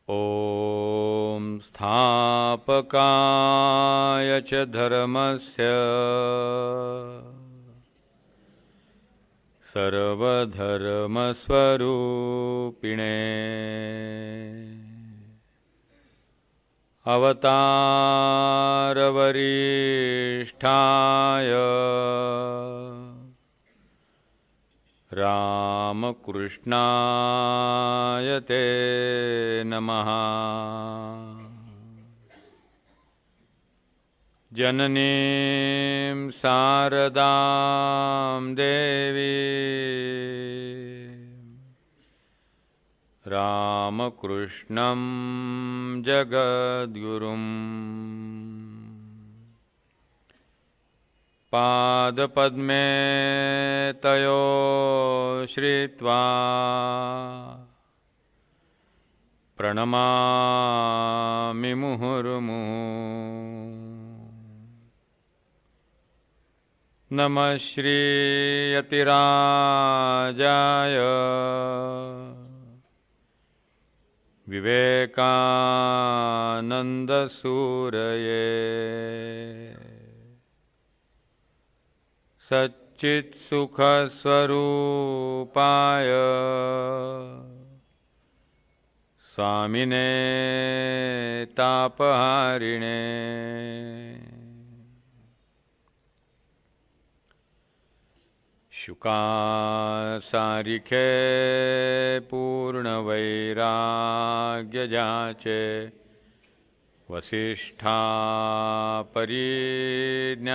ॐ स्थापकाय च धर्मस्य सर्वधर्मस्वरूपिणे अवतारवरिष्ठाय रामकृष्णाय ते नमः। जननीं शारदां देवीं रामकृष्णं जगद्गुरुं पादपद्मे तयो श्रित्वा प्रणमामि मुहुर्मुहुः। नमः श्रीयतिराजाय विवेकानन्दसूरये सच्चित्सुखस्वरूपाय स्वामिने तापहारिणे शुकासारिखे पूर्णवैराग्यजाचे वसिष्ठा परिज्ञानयोगेश्वराचे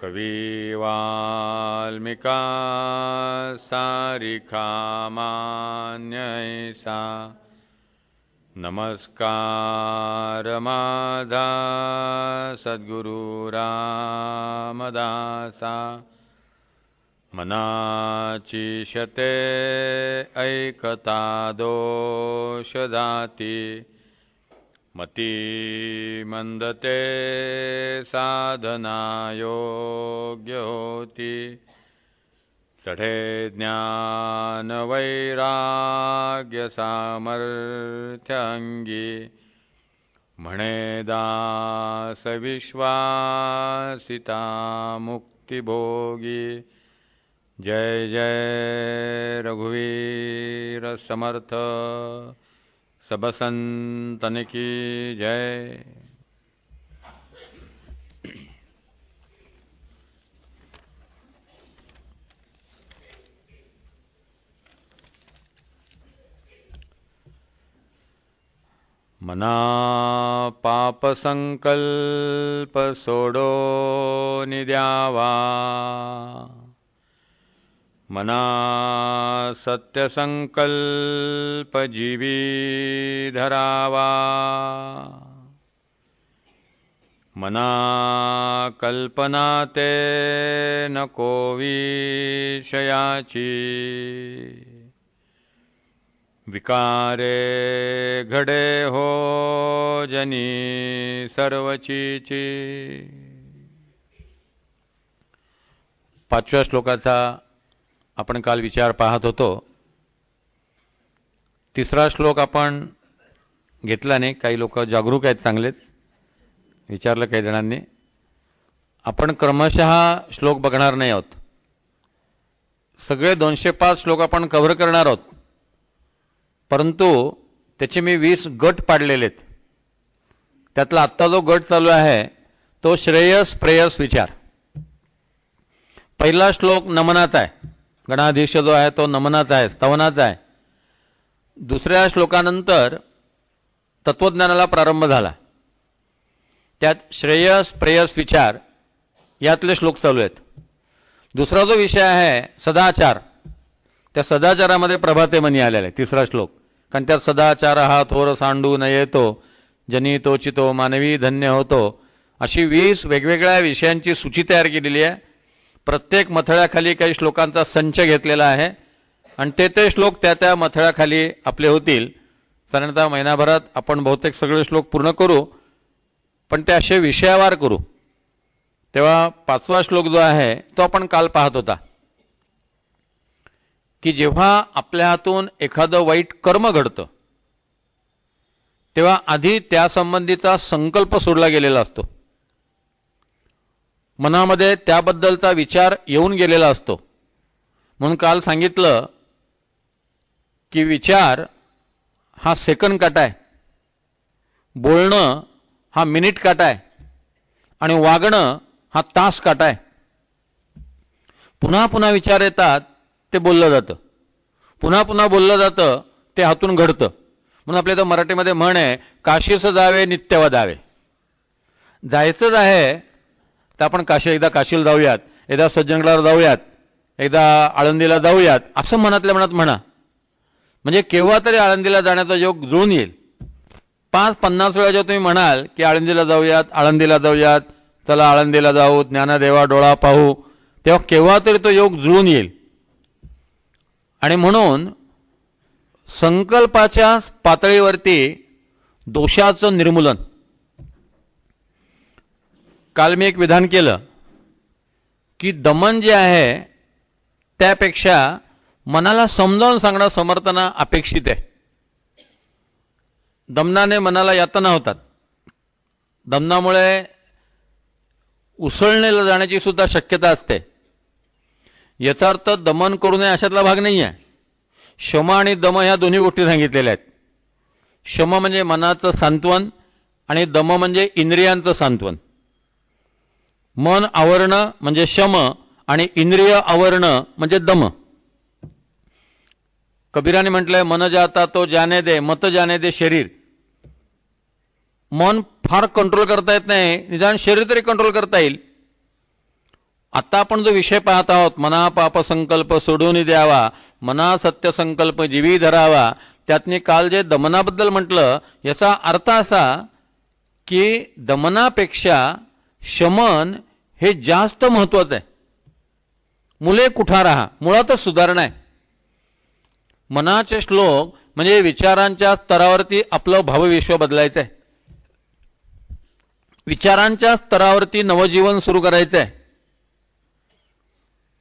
कविवाल्मिका सारिखामान्यैसा नमस्कार माझा सद्गुरु रामदासा। मनाची शते ऐकता दोष जाती मती मंदते साधना योग्य होती। चढे ज्ञान वैराग्य सामर्थ्य अंगी म्हणे दास विश्वासिता मुक्तिभोगी। जय जय रघुवीर समर्थ सब संतन की जय। मना पाप संकल्प सोडो निद्यावा मना सत्य संकल्प जीवी धरावा। मना कल्पना ते नको विषयाची विकारे घडे हो जनी सर्वचीची। पाचव्या श्लोकाचा आपण काल विचार पाहत होतो। तिसरा श्लोक आपण घेतला नाही, काही लोक जागरूक आहेत चांगलेच, विचारलं काही जणांनी। आपण क्रमशः श्लोक बघणार नाही आहोत, सगळे 205 श्लोक आपण कव्हर करणार आहोत, परंतु त्याचे मी 20 गट पाडलेले आहेत। त्यातला आत्ता जो गट चालू आहे तो श्रेयस प्रेयस विचार। पहिला श्लोक नमनाचा आहे, गणाधीश जो आहे तो नमनाचा आहे, स्तवनाचा आहे। दुसऱ्या श्लोकानंतर तत्वज्ञानाला प्रारंभ झाला, त्यात श्रेयस प्रेयस विचार यातले श्लोक चालू आहेत। दुसरा जो विषय आहे सदाचार, त्या सदाचारामध्ये प्रभाते मनी आलेला आहे तिसरा श्लोक, कारण त्यात सदाचार हा थोर सांडू न येतो जनी तोचितो मानवी धन्य होतो, अशी 20 वेगवेगळ्या विषयांची सूची तयार केलेली आहे। प्रत्येक मथळ्याखाली काही श्लोकांचा संच घेतलेला आहे आणि ते श्लोक त्या मथळ्याखाली आपले होतील। साधारणतः महिनाभरात आपण बहुतेक सगळे श्लोक पूर्ण करू, पण ते असे विषयावार करू। तेव्हा 5वा श्लोक जो आहे तो आपण काल पाहत होता। की जेव्हा आपल्या हातून एखादं वाईट कर्म घडतं तेव्हा आधी त्यासंबंधीचा संकल्प सोडला गेलेला असतो, मनामध्ये त्याबद्दलचा विचार येऊन गेलेला असतो. म्हणून काल सांगितलं की विचार हा सेकंड काटा आहे, बोलणं हा मिनिट काटा आहे आणि वागणं हा तास काटा आहे. पुन्हा पुन्हा विचार येतात ते बोललं जातं, पुन्हा पुन्हा बोललं जातं ते हातून घडतं. म्हणून आपल्या तर मराठीमध्ये म्हण आहे, काशीस जावे नित्य वदावे. जायचंच आहे तर आपण एकदा काशीला जाऊयात, एकदा सज्जनगडावर जाऊयात, एकदा आळंदीला जाऊयात असं मनातल्या मनात म्हणा. म्हणजे केव्हा तरी आळंदीला जाण्याचा योग जुळून येईल. 5-50 वेळा जेव्हा तुम्ही म्हणाल की आळंदीला जाऊयात, चला आळंदीला जाऊ, ज्ञानदेवा डोळा पाहू, तेव्हा केव्हा तरी तो योग जुळून येईल. आणि म्हणून संकल्पाच्या पातळीवरती दोषाचं निर्मूलन. काल मी एक विधान केलं की दमन जे आहे त्यापेक्षा मनाला समजावून सांगणं समर्थना अपेक्षित आहे. दमनाने मनाला यातना होतात, दमनामुळे उसळणीला जाण्याची सुद्धा शक्यता असते. याचा अर्थ दमन करू नये अशातला भाग नाही आहे. शम आणि दम ह्या दोन्ही गोष्टी सांगितलेल्या आहेत. शम म्हणजे मनाचं सांत्वन आणि दम म्हणजे इंद्रियांचं सांत्वन. मन आवरणं म्हणजे शम आणि इंद्रिय आवरणं म्हणजे दम. कबीराने म्हटलंय, मन जाता तो जाने दे, मत जाने दे शरीर. मन फार कंट्रोल करता येत नाही, निदान शरीर तरी कंट्रोल करता येईल. आता आपण जो विषय पाहत आहोत, मना पाप संकल्प सोडून द्यावा, मना सत्य संकल्प जीवी धरावा, त्यातनी काल जे दमनाबद्दल म्हटलं याचा अर्थ असा की दमनापेक्षा शमन हे जास्त महत्वाचं आहे. मुले कुठार राहा, मुळातच सुधारणा आहे. मनाचे श्लोक म्हणजे विचारांच्या स्तरावरती आपलं भावविश्व बदलायचं आहे, विचारांच्या स्तरावरती नवजीवन सुरू करायचं आहे.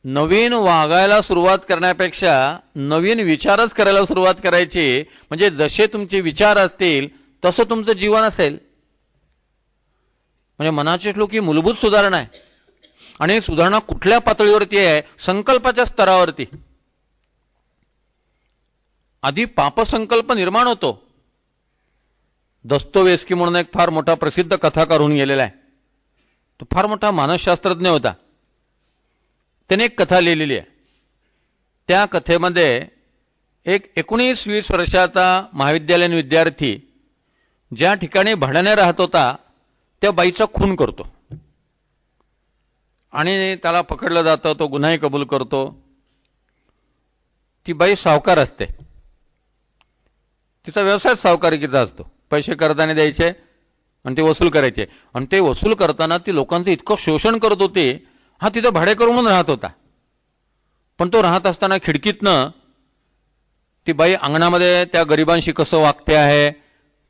नवीन वागायला सुरुवात करण्यापेक्षा नवीन विचारच करायला सुरुवात करायची. म्हणजे जसे तुमचे विचार असतील तसं तुमचं जीवन असेल. म्हणजे मनाचे श्लोक ही मूलभूत सुधारणा आहे. आणि सुधारणा कुठल्या पातळीवरती आहे? संकल्पाच्या स्तरावरती. आधी पापसंकल्प निर्माण होतो. दस्तोवेस्की म्हणून एक फार मोठा प्रसिद्ध कथाकार होऊन गेलेला आहे. तो फार मोठा मानसशास्त्रज्ञ होता. त्याने एक कथा लिहिलेली आहे. त्या कथेमध्ये एक 19-20 वर्षाचा महाविद्यालयीन विद्यार्थी ज्या ठिकाणी भाड्याने राहत होता त्या बाईचा खून करतो आणि त्याला पकडलं जातं. तो गुन्हाही कबूल करतो. ती बाई सावकार असते. तिचा व्यवसाय सावकारिकीचा असतो. पैसे कर्जाने द्यायचे आणि ते वसूल करायचे. आणि ते वसूल करताना ती लोकांचं इतकं शोषण करत होती. हा तिथं भाडेकरू म्हणून राहत होता. पण तो राहत असताना खिडकीतनं ती बाई अंगणामध्ये त्या गरिबांशी कसं वागते आहे,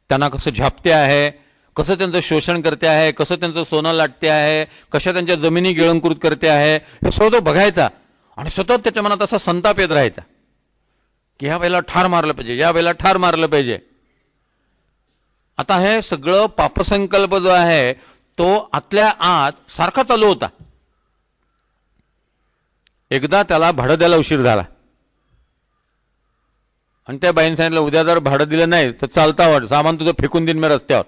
त्यांना कसं झापते आहे, कसं त्यांचं शोषण करते आहे, कसं त्यांचं सोनं लाटते आहे, कशा त्यांच्या जमिनी गिळंकृत करते आहे, हे सगळं तो बघायचा. आणि सतत त्याच्या मनात असा संताप येत राहायचा की ह्या बाईला ठार मारलं पाहिजे, या बाईला ठार मारलं पाहिजे. आता हे सगळं पापसंकल्प जो आहे तो आतल्या आत सारखा चालू होता. एकदा त्याला भाडं द्यायला उशीर झाला आणि त्या बाईने सांगितलं, उद्या जर भाडं दिलं नाही तर चालता वाट, सामान तुझं फेकून देईन मी रस्त्यावर.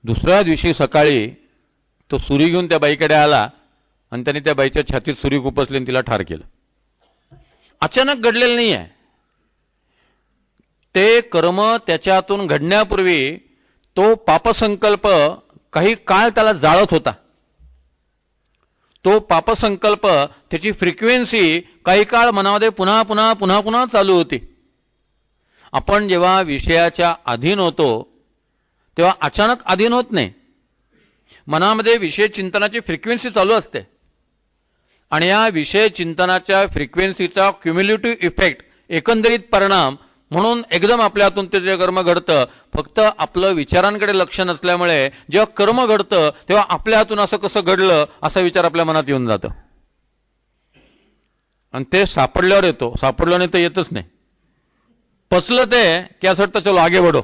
दुसऱ्या दिवशी सकाळी तो सुरी घेऊन त्या बाईकडे आला आणि त्याने त्या बाईच्या छातीत सुरी खुपसली आणि तिला ठार केलं. अचानक घडलेलं नाही आहे. ते कर्म त्याच्यातून घडण्यापूर्वी तो पापसंकल्प काही काळ त्याला जाळत होता. तो पापसंकल्प, त्याची फ्रिक्वेन्सी काही काळ मनामध्ये पुन्हा पुन्हा पुन्हा पुन्हा चालू होती. आपण जेव्हा विषयाच्या अधीन होतो तेव्हा अचानक अधीन होत नाही. मनामध्ये विषय चिंतनाची फ्रिक्वेन्सी चालू असते आणि या विषय चिंतनाच्या फ्रिक्वेन्सीचा क्युम्युलेटिव्ह इफेक्ट, एकंदरीत परिणाम म्हणून एकदम आपल्या हातून ते जे कर्म घडतं, फक्त आपलं विचारांकडे लक्ष नसल्यामुळे जेव्हा कर्म घडतं तेव्हा आपल्या हातून असं कसं घडलं असा विचार आपल्या मनात येऊन जातो. आणि ते सापडल्यावर येतो, सापडलं नाही तर येतच नाही. पचलं ते की असं वाटतं चलो आगे बढो,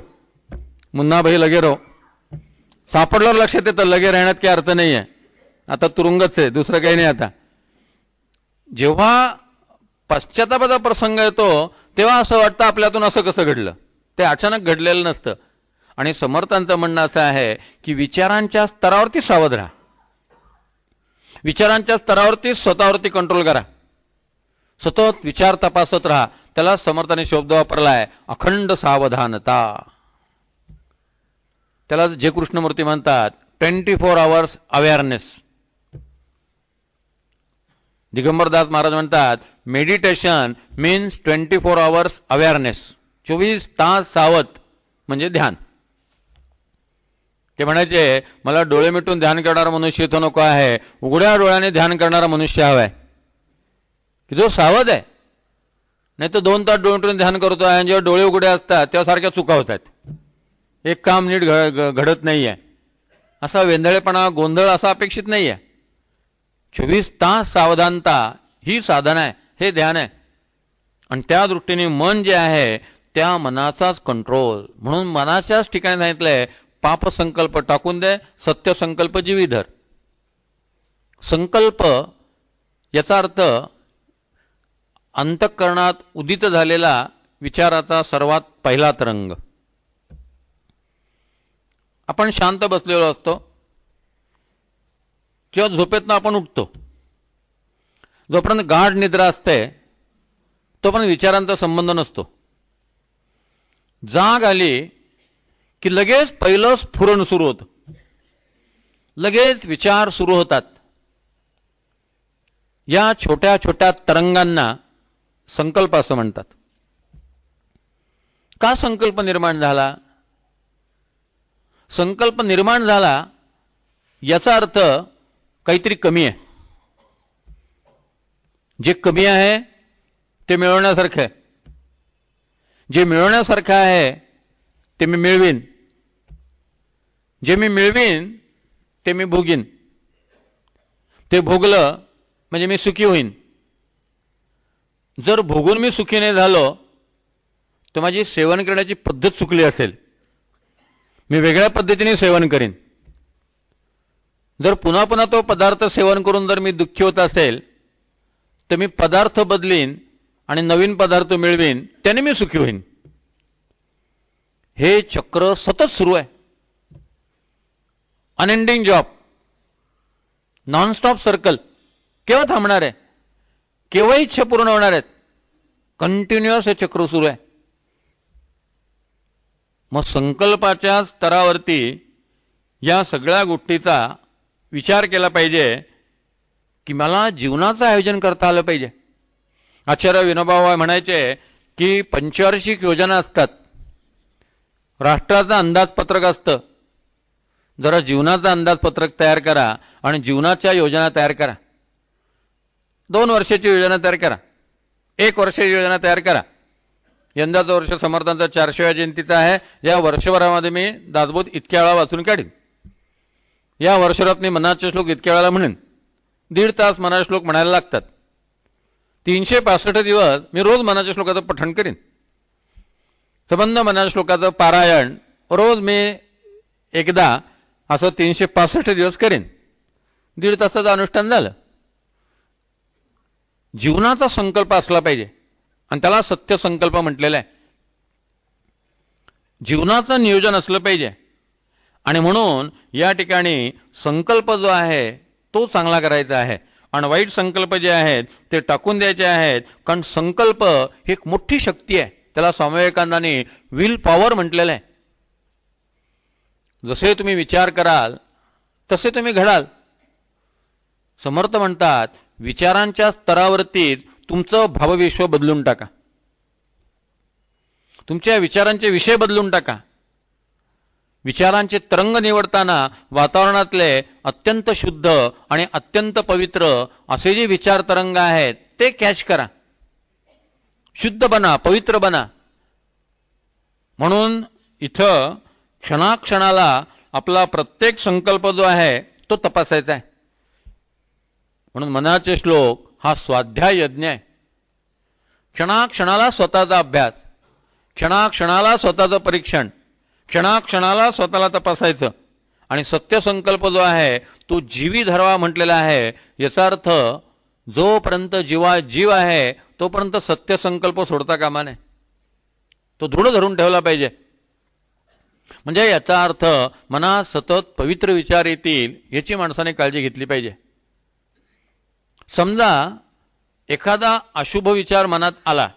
मुन्ना भाई लगे रहो. सापडल्यावर लक्षात येतं लगे राहण्यात काही अर्थ नाही आहे, आता तुरुंगच आहे, दुसरं काही नाही. आता जेव्हा पश्चातापाचा प्रसंग येतो तेव्हा असं वाटतं आपल्यातून असं कसं घडलं. ते अचानक घडलेलं नसतं. आणि समर्थांचं म्हणणं असं आहे की विचारांच्या स्तरावरती सावध राहा, विचारांच्या स्तरावरती स्वतःवरती कंट्रोल करा, सतत विचार तपासत राहा. त्याला समर्थाने शब्द वापरलाय अखंड सावधानता. त्याला जे कृष्णमूर्ती म्हणतात 24 hours अवेअरनेस. दिगंबरदास महाराज म्हणतात मेडिटेशन मीन्स 24 hours अवेअरनेस. 24 तास सावध म्हणजे ध्यान. ते म्हणायचे मला डोळे मिटून ध्यान करणारा मनुष्य तो नको आहे, उघड्या डोळ्याने ध्यान करणारा मनुष्य हवाय की जो सावध आहे. नाही तर 2 तास डोळे मिटून ध्यान करतो आहे आणि जेव्हा डोळे उघडे असतात तेव्हा सारख्या चुका होतात, एक काम नीट घडत नाही आहे. असा वेंधळेपणा गोंधळ असा अपेक्षित नाही आहे. 24 तास सावधानता ही साधना आहे, हे ध्यान आहे. आणि त्या दृष्टीने मन जे आहे त्या मनाचाच कंट्रोल. म्हणून मनाच्याच ठिकाणी सांगितलंय पाप संकल्प टाकून दे, सत्य संकल्प जीवी धर. संकल्प याचा अर्थ अंतःकरणात उदित झालेला विचाराचा सर्वात पहिला तरंग. आपण शांत बसलेलो असतो किंवा झोपेतनं आपण उठतो, जोपर्यंत गाढ निद्रा असते तोपर्यंत विचारांचा संबंध नसतो. जाग आली की लगेच पहिलं स्फुरण सुरू होतं, लगेच विचार सुरू होतात. या छोट्या छोट्या तरंगांना संकल्प असं म्हणतात. का संकल्प निर्माण झाला? संकल्प निर्माण झाला याचा अर्थ काहीतरी कमी आहे. जे कमी आहे ते मिळवण्यासारखं आहे, जे मिळवण्यासारखं आहे ते मी मिळवीन, जे मी मिळवीन ते मी भोगीन. ते भोगलं म्हणजे मी सुखी होईन. जर भोगून मी सुखी नाही झालो तर माझी सेवन करण्याची पद्धत चुकली असेल, मी वेगळ्या पद्धतीने सेवन करीन. जर पुन्हा पुन्हा तो पदार्थ सेवन करून जर मी दुःखी होत असेल तर मी पदार्थ बदलीन आणि नवीन पदार्थ मिळवीन, त्याने मी सुखी होईन. हे चक्र सतत सुरू आहे. Unending job, nonstop circle. केव्हा थांबणार आहे? केव्हा इच्छा पूर्ण होणार आहेत? कंटिन्युअस हे चक्र सुरू आहे. मग संकल्पाच्या स्तरावरती या सगळ्या गोष्टीचा विचार केला पाहिजे की मला जीवनाचं आयोजन करता आलं पाहिजे. आचार्य विनोबा म्हणायचे की पंचवार्षिक योजना असतात, राष्ट्राचं अंदाजपत्रक असतं. जरा जीवनाचं अंदाजपत्रक तयार करा आणि जीवनाच्या योजना तयार करा. 2 वर्षाची योजना तयार करा, 1 वर्षाची योजना तयार करा. यंदाचं वर्ष समर्थांचा 400व्या जयंतीचा आहे. या वर्षभरामध्ये मी दासबोध इतक्या वेळा वाचून काढीन, या वर्षभरात मी मनाचे श्लोक इतक्या वेळा म्हणेन. 1.5 तास मनाचे श्लोक म्हणायला लागतात. 365 दिवस मी रोज मनाच्या श्लोकाचं पठण करीन. संबंध मनाच्या श्लोकाचं पारायण रोज मी एकदा असं 365 दिवस करीन. 1.5 तासाचं अनुष्ठान झालं. जीवनाचा संकल्प असला पाहिजे आणि त्याला सत्य संकल्प म्हटलेला आहे. जीवनाचं नियोजन असलं पाहिजे. आणि म्हणून या ठिकाणी संकल्प जो आहे तो चांगला करायचा आहे आणि वाईट संकल्प जे आहेत ते टाकून द्यायचे आहेत. कारण संकल्प ही एक मोठी शक्ती आहे. त्याला स्वामी विवेकानंदांनी विल पॉवर म्हटलेलं आहे. जसे तुम्ही विचार कराल तसे तुम्ही घडाल. समर्थ म्हणतात विचारांच्या स्तरावरती तुमचं भावविश्व बदलून टाका, तुमच्या विचारांचे विषय बदलून टाका. विचारांचे तरंग निवडताना वातावरणातले अत्यंत शुद्ध आणि अत्यंत पवित्र असे जे विचार तरंग आहेत ते कॅच करा. शुद्ध बना, पवित्र बना. म्हणून इथं क्षणाक्षणाला आपला प्रत्येक संकल्प जो आहे तो तपासायचा आहे. म्हणून मनाचे श्लोक हा स्वाध्याय यज्ञ आहे. क्षणाक्षणाला स्वतःचा अभ्यास, क्षणाक्षणाला स्वतःचं परीक्षण, क्षणाक्षणाला स्वतःला तपासायचं. आणि सत्यसंकल्प जो आहे तो जीवी धरावा म्हटलेला आहे. याचा अर्थ जोपर्यंत जीव आहे तोपर्यंत सत्यसंकल्प सोडता कामा नये, तो दृढ धरून ठेवला पाहिजे. म्हणजे याचा अर्थ मनात सतत पवित्र विचार येतील याची माणसाने काळजी घेतली पाहिजे. समजा एखादा अशुभ विचार मनात आला,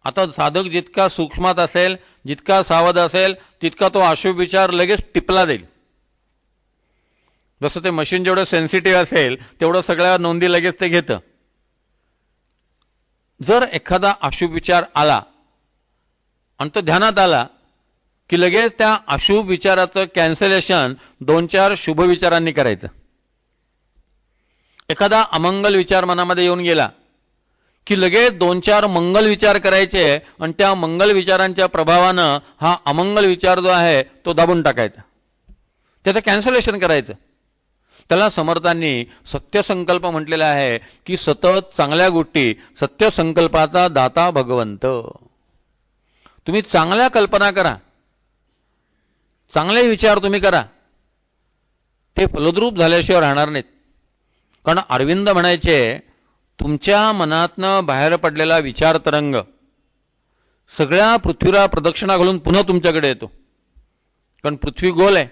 आता साधक जितका सूक्ष्मात असेल, जितका सावध असेल, तितका तो अशुभ विचार लगेच टिपला जाईल. जसं ते मशीन जेवढं सेन्सिटिव्ह असेल तेवढं सगळ्या नोंदी लगेच ते घेतं. जर एखादा अशुभ विचार आला आणि तो ध्यानात आला की लगेच त्या अशुभ विचाराचं कॅन्सलेशन 2-4 शुभ विचारांनी करायचं. एखादा अमंगल विचार मनामध्ये येऊन गेला की लगेच 2-4 मंगल विचार करायचे आणि त्या मंगल विचारांच्या प्रभावानं हा अमंगल विचार जो आहे तो दाबून टाकायचा, त्याचं कॅन्सलेशन करायचं. त्याला समर्थांनी सत्यसंकल्प म्हटलेला आहे की सतत चांगल्या गोष्टी, सत्यसंकल्पाचा दाता भगवंत. तुम्ही चांगल्या कल्पना करा, चांगले विचार तुम्ही करा, ते फलद्रूप झाल्याशिवाय राहणार नाहीत. कारण अरविंद म्हणायचे, तुमच्या मनातनं बाहेर पडलेला विचार तरंग सगळ्या पृथ्वीला प्रदक्षिणा घालून पुन्हा तुमच्याकडे येतो. कारण पृथ्वी गोल आहे.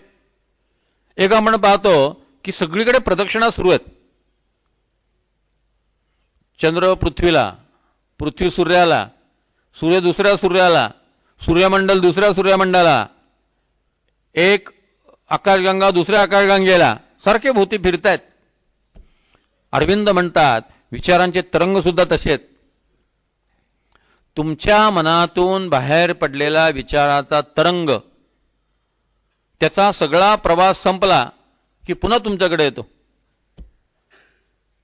एक आपण पाहतो की सगळीकडे प्रदक्षिणा सुरू आहेत. चंद्र पृथ्वीला, पृथ्वी सूर्याला, सूर्य दुसऱ्या सूर्याला, सूर्यमंडल दुसऱ्या सूर्यमंडला, एक आकाशगंगा दुसऱ्या आकाशगंगेला, सारखे भोवती फिरतायत. अरविंद म्हणतात विचारांचे तरंग सुद्धा तसेच. तुमच्या मनातून बाहेर पडलेला विचाराचा तरंग, त्याचा सगळा प्रवास संपला की पुन्हा तुमच्याकडे येतो.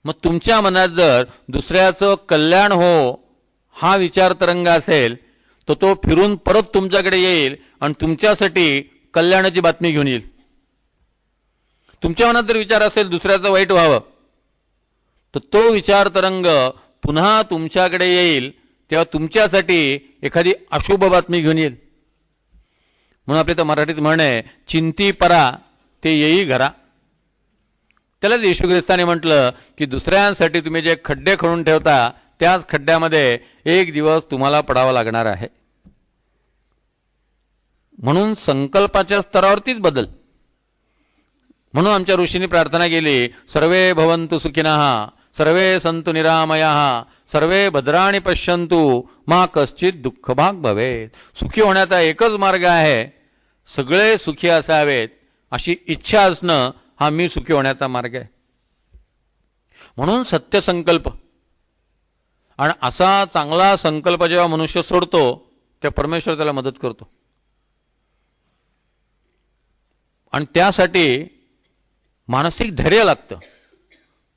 मग तुमच्या मनात जर दुसऱ्याचं कल्याण हो हा विचार तरंग असेल तर तो फिरून परत तुमच्याकडे येईल आणि तुमच्यासाठी कल्याणाची बातमी घेऊन येईल. तुमच्या मनात जर विचार असेल दुसऱ्याचं वाईट व्हावं, तर तो विचार तरंग पुन्हा तुमच्याकडे येईल, तेव्हा तुमच्यासाठी एखादी अशुभ बातमी घेऊन येईल. म्हणून आपल्या तर मराठीत म्हण आहे, चिंती परा ते येई घरा. त्याला येशू ख्रिस्ताने म्हटलं की दुसऱ्यांसाठी तुम्ही जे खड्डे खणून ठेवता त्याच खड्ड्यामध्ये एक दिवस तुम्हाला पडावं लागणार आहे. म्हणून संकल्पाच्या स्तरावरतीच बदल. म्हणून आमच्या ऋषींनी प्रार्थना केली, सर्वे भवन्तु सुखिनः, सर्वे सन्तु निरामयाः, सर्वे भद्राणि पश्यन्तु, मा कश्चित दुःखभाग भवेत. सुखी होण्याचा एकच मार्ग आहे, सगळे सुखी असावेत अशी इच्छा असणं हा मी सुखी होण्याचा मार्ग आहे. म्हणून सत्यसंकल्प. आणि असा चांगला संकल्प जेव्हा मनुष्य सोडतो तेव्हा परमेश्वर त्याला मदत करतो. आणि त्यासाठी मानसिक धैर्य लागतं,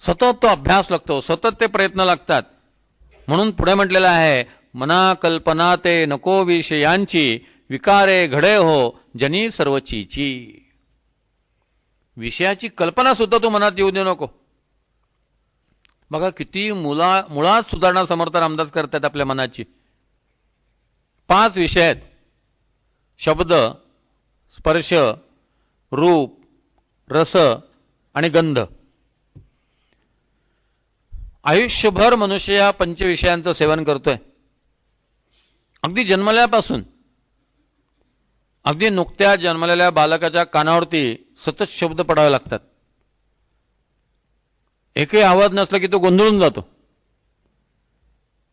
सतत तो अभ्यास लागतो, सतत ते प्रयत्न लागतात. म्हणून पुढे म्हटलेलं आहे, मना कल्पना ते नको विषयांची, विकारे घडे हो जनी सर्वचीची. विषयाची कल्पना सुद्धा तो मनात येऊ देऊ नको. बघा किती मुळात सुधारणा समर्थ रामदास करतात आपल्या मनाची. 5 विषय आहेत: शब्द, स्पर्श, रूप, रस आणि गंध. आयुष्यभर मनुष्य या 5 विषयांचं सेवन करतोय. अगदी जन्मल्यापासून, अगदी नुकत्या जन्मलेल्या बालकाच्या कानावरती सतत शब्द पडावे लागतात. एकही आवाज नसला की तो गोंधळून जातो.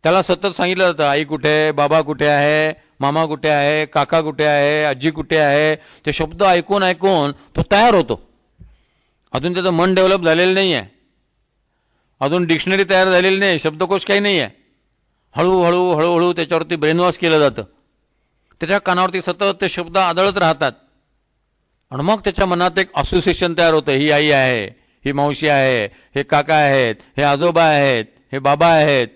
त्याला सतत सांगितलं जातं, आई कुठे आहे, बाबा कुठे आहे, मामा कुठे आहे, काका कुठे आहे, आजी कुठे आहे. ते शब्द ऐकून ऐकून तो तयार होतो. अजून त्याचं मन डेव्हलप झालेलं नाही आहे, अजून डिक्शनरी तयार झालेली नाही, शब्दकोश काही नाही आहे. हळूहळू हळूहळू त्याच्यावरती ब्रेनवॉश केलं जातं. त्याच्या कानावरती सतत ते शब्द आदळत राहतात. आणि मग त्याच्या मनात एक असोसिएशन तयार होतं, ही आई आहे, ही मावशी आहे, हे काका आहेत, हे आजोबा आहेत, हे बाबा आहेत.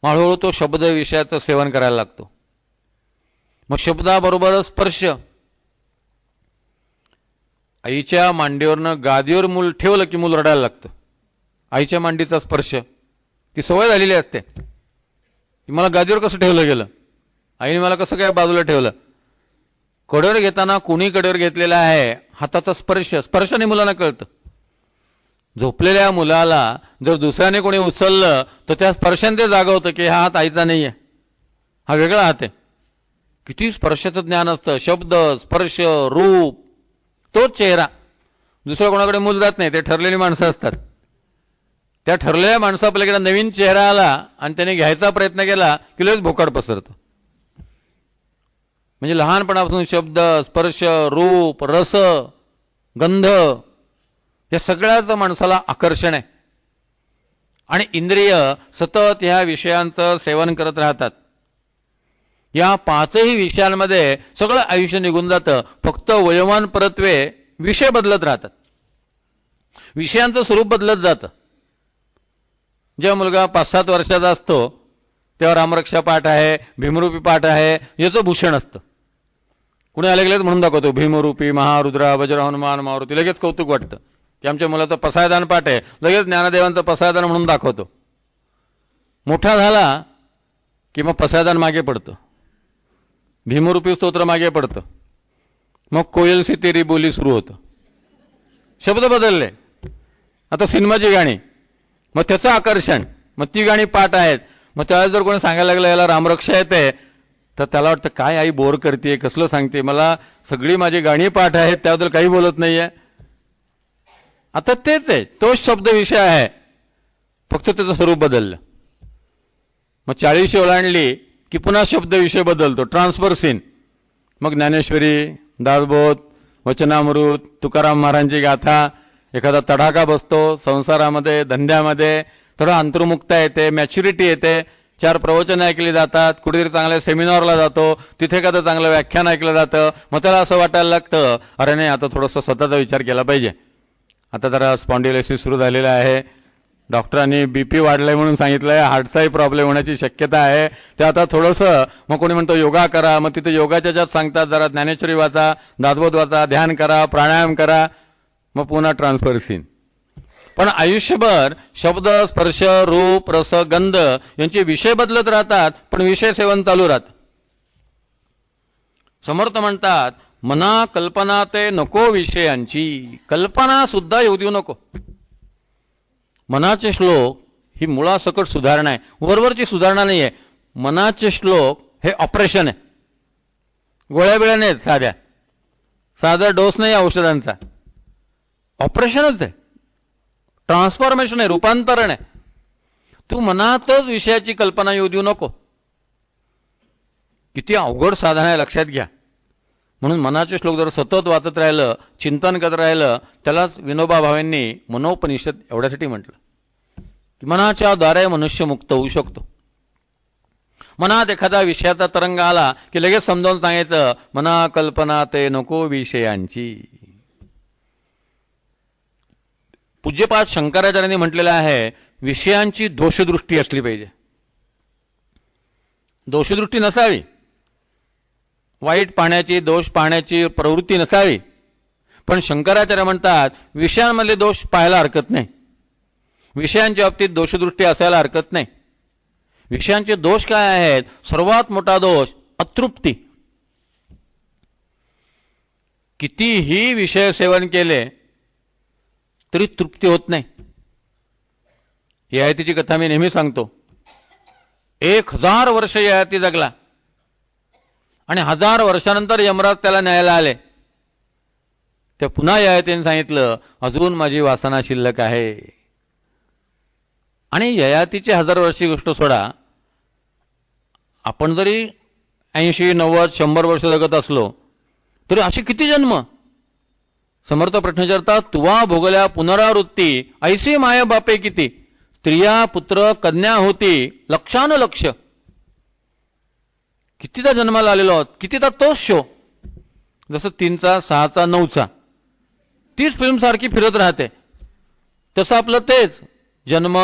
हळूहळू तो शब्द विषयाचं सेवन करायला लागतो. मग शब्दाबरोबर स्पर्श. आईच्या मांडीवरनं गादीवर मूल ठेवलं की मूल रडायला लागतं. आईच्या मांडीचा स्पर्श, ती सवय झालेली असते. की मला गादीवर कसं ठेवलं गेलं, आईने मला कसं काय बाजूला ठेवलं. कडेवर घेताना कुणी कडेवर घेतलेला आहे, हाताचा स्पर्शाने मुलांना कळतं. झोपलेल्या मुलाला जर दुसऱ्याने कोणी उचललं तर त्या स्पर्शाने ते जागवतं की हा हात आईचा नाही आहे, हा वेगळा हात आहे. किती स्पर्शाचं ज्ञान असतं. शब्द, स्पर्श, रूप, तोच चेहरा. दुसऱ्या कोणाकडे मूल जात नाही, ते ठरलेली माणसं असतात. त्या ठरलेल्या माणसापलीकडे नवीन चेहरा आला आणि त्याने घ्यायचा प्रयत्न केला की लगेच भोकाड पसरतं. म्हणजे लहानपणापासून शब्द, स्पर्श, रूप, रस, गंध या सगळ्याचं माणसाला आकर्षण आहे. आणि इंद्रिय सतत ह्या विषयांचं सेवन करत राहतात. या पाचही विषयांमध्ये सगळं आयुष्य निघून जातं. फक्त वयोमान परत्वे विषय बदलत राहतात, विषयांचं स्वरूप बदलत जातं. जेव्हा मुलगा 5-7 वर्षाचा असतो तेव्हा रामरक्षा पाठ आहे, भीमरूपी पाठ आहे, याचं भूषण असतं. कुणी आले गेलेच म्हणून दाखवतो भीमरूपी महारुद्रा वज्र हनुमान मारुती, लगेच कौतुक वाटतं की आमच्या मुलाचं पसायदान पाठ आहे, लगेच ज्ञानदेवांचं पसायदान म्हणून दाखवतो. मोठा झाला की मग पसायदान मागे पडतं, भीमरूपी स्तोत्र मागे पडतं, मग कोयल सी तेरी बोली सुरू होतं. शब्द बदलले, आता सिनेमाची गाणी, मग त्याचं आकर्षण, मग ती गाणी पाठ आहेत. मग त्यावेळेस जर कोणी सांगायला लागलं याला रामरक्षा येते तर त्याला वाटतं काय आई बोर करते, कसलं सांगते, मला सगळी माझी गाणी पाठ आहेत त्याबद्दल काही बोलत नाहीये. आता तेच आहे, तोच शब्द विषय आहे, फक्त त्याचं स्वरूप बदललं. मग 40 ओलांडली की पुन्हा शब्द विषय बदलतो, ट्रान्सफर सीन. मग ज्ञानेश्वरी, दासबोध, वचनामृत, तुकाराम महाराजांची गाथा, एखादा तडाखा बसतो संसारामध्ये, धंद्यामध्ये, थोडा अंतर्मुक्ता येते, मॅच्युरिटी येते, 4 प्रवचन ऐकली जातात, कुठेतरी चांगल्या सेमिनारला जातो, तिथे एखादं चांगलं व्याख्यान ऐकलं जातं. मग त्याला असं वाटायला लागतं अरे नाही आता थोडंसं स्वतःचा विचार केला पाहिजे. आता जरा स्पॉन्डिलायसिस सुरू झालेला आहे, डॉक्टरांनी बीपी वाढलाय म्हणून सांगितलंय, हार्टचाही प्रॉब्लेम होण्याची शक्यता आहे, ते आता थोडंसं. मग कोणी म्हणतो योगा करा, मग तिथे योगाच्या ज्यात सांगतात जरा ज्ञानेश्वरी वाचा, दासबोध वाचा, ध्यान करा, प्राणायाम करा, मग पुन्हा ट्रान्सफर सीन. पण आयुष्यभर शब्द, स्पर्श, रूप, रस, गंध यांचे विषय बदलत राहतात, पण विषय सेवन चालू राहतं. समर्थ म्हणतात मना कल्पना ते नको विषयांची, कल्पना सुद्धा येऊ देऊ नको. मनाचे श्लोक ही मुळासकट सुधारणा आहे, वरवरची सुधारणा नाही आहे. मनाचे श्लोक हे ऑपरेशन आहे, गोळ्या बिळ्या नाहीत, साधा डोस नाही औषधांचा, ऑपरेशनच आहे, ट्रान्सफॉर्मेशन आहे, रूपांतरण आहे. तू मनातच विषयाची कल्पना येऊ देऊ नको. किती अवघड साधन आहे लक्षात घ्या. म्हणून मनाचे श्लोक जर सतत वाचत राहिलं, चिंतन करत राहिलं, त्यालाच विनोबा भावेंनी मनोपनिषद एवढ्यासाठी म्हटलं की मनाच्या द्वारे मनुष्य मुक्त होऊ शकतो. मनात एखादा विषयाचा तरंग आला की लगेच समजावून सांगायचं मना कल्पना ते नको विषयांची. पूज्यपाद शंकराचार्यांनी म्हटलेलं आहे विषयांची दोषदृष्टी असली पाहिजे, दोषदृष्टी नसावी, वाईट पाहण्याची, दोष पाहण्याची प्रवृत्ती नसावी. पण शंकराचार्य म्हणतात विषयांमधले दोष पाहायला हरकत नाही, विषयांच्या बाबतीत दोषदृष्टी असायला हरकत नाही. विषयांचे दोष काय आहेत? सर्वात मोठा दोष अतृप्ती. कितीही विषय सेवन केले तरी तृप्ती होत नाही. ययातीची कथा मी नेहमी सांगतो. 1000 वर्ष ययाती जगला आणि 1000 वर्षानंतर यमराज त्याला न्यायला आले. ते पुन्हा ययातीने सांगितलं अजून माझी वासना शिल्लक आहे. आणि ययातीची 1000 वर्षी गोष्ट सोडा, आपण जरी 80, 90, 100 वर्ष जगत असलो तरी असे किती जन्म. समर्थ प्रश्न विचारतात तुवा भोगल्या पुनरावृत्ती ऐसी माया बापे किती, स्त्रिया पुत्र कन्या होती लक्षानुलक्ष. कितीदा जन्माला आलेलो आहोत, कितीदा तोच शो, जसं 3चा 6चा 9चा तीच फिल्म सारखी फिरत राहते. तसं आपलं तेच जन्म,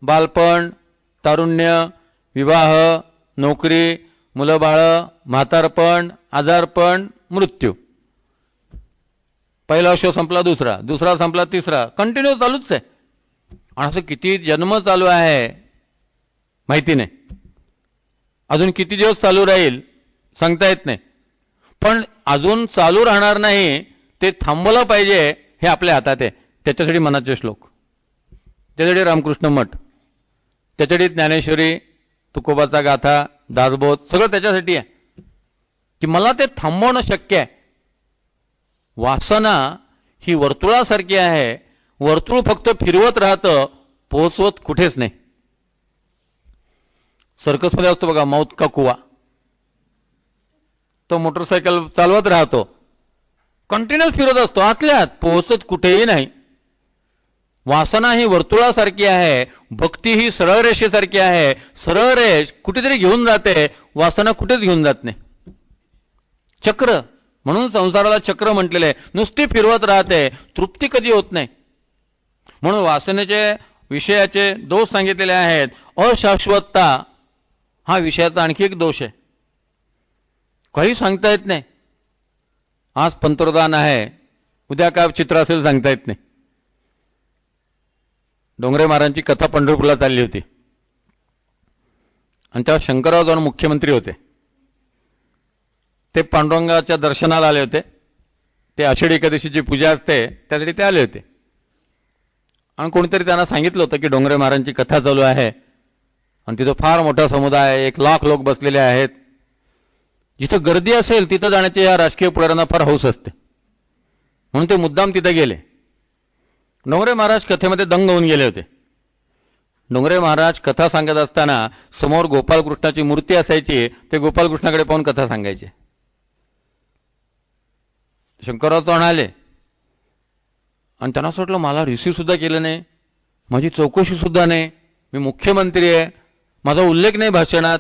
बालपण, तारुण्य, विवाह, नोकरी, मुलं बाळ, म्हातारपण, आजारपण, मृत्यू. पहिला शो संपला दुसरा, दुसरा संपला तिसरा, कंटिन्यू चालूच आहे. आणि असं किती जन्म चालू आहे माहिती नाही. अजून किती दिवस चालू राहील सांगता येत नाही, पण अजून चालू राहणार नाही, ते थांबवलं पाहिजे हे आपल्या हातात आहे. त्याच्यासाठी मनाचे श्लोक, त्याच्यासाठी रामकृष्ण मठ, त्याच्यासाठी ज्ञानेश्वरी, तुकोबाचा गाथा, दासबोध, सगळं त्याच्यासाठी आहे की मला ते थांबवणं शक्य आहे. वासना ही वर्तुळासारखी आहे, वर्तुळ फक्त फिरवत राहतं, पोहोचवत कुठेच नाही. सर्कसमध्ये असतो बघा मौत का कुवा, तो मोटरसायकल चालवत राहतो, कंटिन्युअस फिरत असतो, आतल्या आत पोहोचत कुठेही नाही. वासना ही वर्तुळासारखी आहे, भक्ती ही सरळ रेषेसारखी आहे. सरळ रेष कुठेतरी घेऊन जाते, वासना कुठेच घेऊन जात नाही. चक्र, म्हणून संसाराला चक्र म्हटलेले, नुसती फिरवत राहते, तृप्ती कधी होत नाही. म्हणून वासनेचे विषयाचे दोष सांगितलेले आहेत. अशाश्वतता हा विषयाचा आणखी एक दोष आहे. काही सांगता येत नाही. आज पंतप्रधान आहे, उद्या काय चित्र असेल सांगता येत नाही. डोंगरे महाराजांची कथा पंढरपूरला चालली होती आणि तेव्हा शंकरराव जाऊन मुख्यमंत्री होते. ते पांडुरंगाच्या दर्शनाला आले होते. ते आषाढी एकादशीची पूजा असते त्यासाठी ते आले होते. आणि कोणीतरी त्यांना सांगितलं होतं की डोंगरे महाराजांची कथा चालू आहे आणि तिथं फार मोठा समुदाय, 1,00,000 लोक बसलेले आहेत. जिथं गर्दी असेल तिथं जाण्याची या राजकीय पुढाऱ्यांना फार हौस असते, म्हणून ते मुद्दाम तिथे गेले. डोंगरे महाराज कथेमध्ये दंग होऊन गेले होते. डोंगरे महाराज कथा सांगत असताना समोर गोपालकृष्णाची मूर्ती असायची, ते गोपालकृष्णाकडे पाहून कथा सांगायचे. शंकरराव चव्हाण आले आणि त्यांना असं वाटलं मला रिसीव्ह सुद्धा केलं नाही, माझी चौकशी सुद्धा नाही, मी मुख्यमंत्री आहे, माझा उल्लेख नाही भाषणात.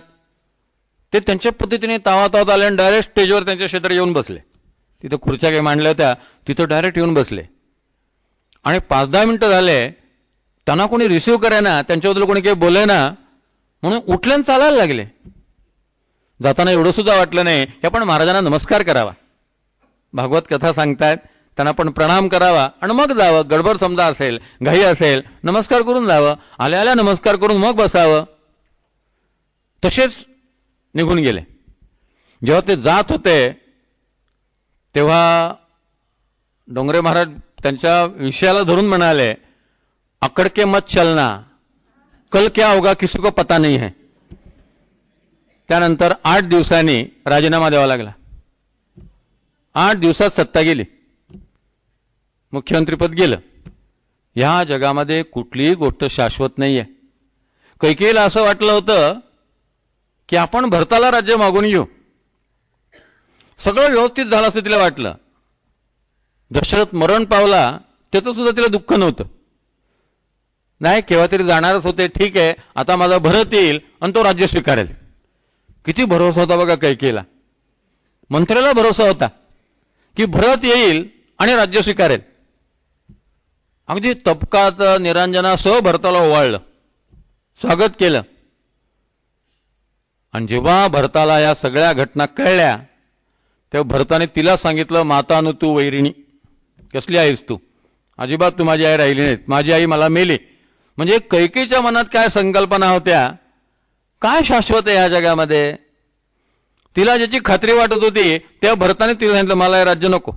ते त्यांच्या पद्धतीने तावातावत आले आणि डायरेक्ट स्टेजवर त्यांच्या क्षेत्रात येऊन बसले. तिथं खुर्च्या काही मांडल्या होत्या, तिथं डायरेक्ट येऊन बसले. आणि 5-10 मिनिटं झाले, त्यांना कोणी रिसीव्ह करायना, त्यांच्याबद्दल कोणी काही बोले ना, म्हणून उठले आणि चालायला लागले. जाताना एवढं सुद्धा वाटलं नाही की आपण महाराजांना नमस्कार करावा, भागवत कथा सांगतायत, त्यांना पण प्रणाम करावा आणि मग जावं. गडबड समजा असेल, घाई असेल, नमस्कार करून जावं, आल्या आल्या नमस्कार करून मग बसावं. तसेच निघून गेले. जेव्हा ते जात होते तेव्हा डोंगरे महाराज त्यांच्या विषयाला धरून म्हणाले, अकड़ के मत चलना, कल क्या होगा किसी को पता नहीं है. त्यानंतर 8 दिवसांनी राजीनामा द्यावा लागला. 8 दिवसात सत्ता गेली, मुख्यमंत्रीपद गेलं. ह्या जगामध्ये कुठलीही गोष्ट शाश्वत नाहीये. कैकेयीला असं वाटलं होतं की आपण भरताला राज्य मागून घेऊ, सगळं व्यवस्थित झालं असं तिला वाटलं. दशरथ मरण पावला त्याचं सुद्धा तिला दुःख नव्हतं. नाही, केव्हा तरी जाणारच होते, ठीक आहे, आता माझा भरत येईल आणि तो राज्य स्वीकारेल. किती भरोसा होता बघा कैकेयीला. मंत्र्याला भरोसा होता की भरत येईल आणि राज्य स्वीकारेल. अगदी तबकात निरांजनासह भरताला ओवाळलं, स्वागत केलं. आणि जेव्हा भरताला या सगळ्या घटना कळल्या तेव्हा भरताने तिला सांगितलं, माता नु तू वैरिणी, कसली आहेस तू, अजिबात तू माझी आई राहिली नाहीत, माझी आई मला मेली. म्हणजे कैकेयीच्या मनात काय संकल्पना होत्या, काय शाश्वत आहे या जगामध्ये. तिला ज्याची खात्री वाटत होती त्या भरताने तिला सांगितलं, मला हे राज्य नको.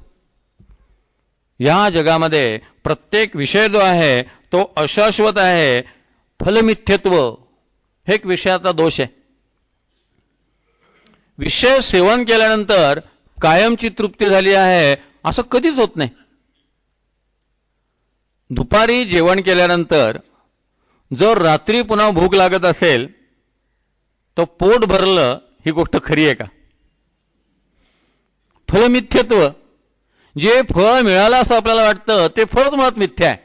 या जगामध्ये प्रत्येक विषय जो आहे तो अशाश्वत आहे. फलमिथ्यत्व हे एक विषयाचा दोष आहे. विषय सेवन केल्यानंतर कायमची तृप्ती झाली आहे असं कधीच होत नाही. दुपारी जेवण केल्यानंतर जर रात्री पुन्हा भूक लागत असेल तर पोट भरलं ही गोष्ट खरी आहे का? फलमिथ्यत्व, जे फळ मिळालं असं आपल्याला वाटतं ते फळच मुळात मिथ्या आहे.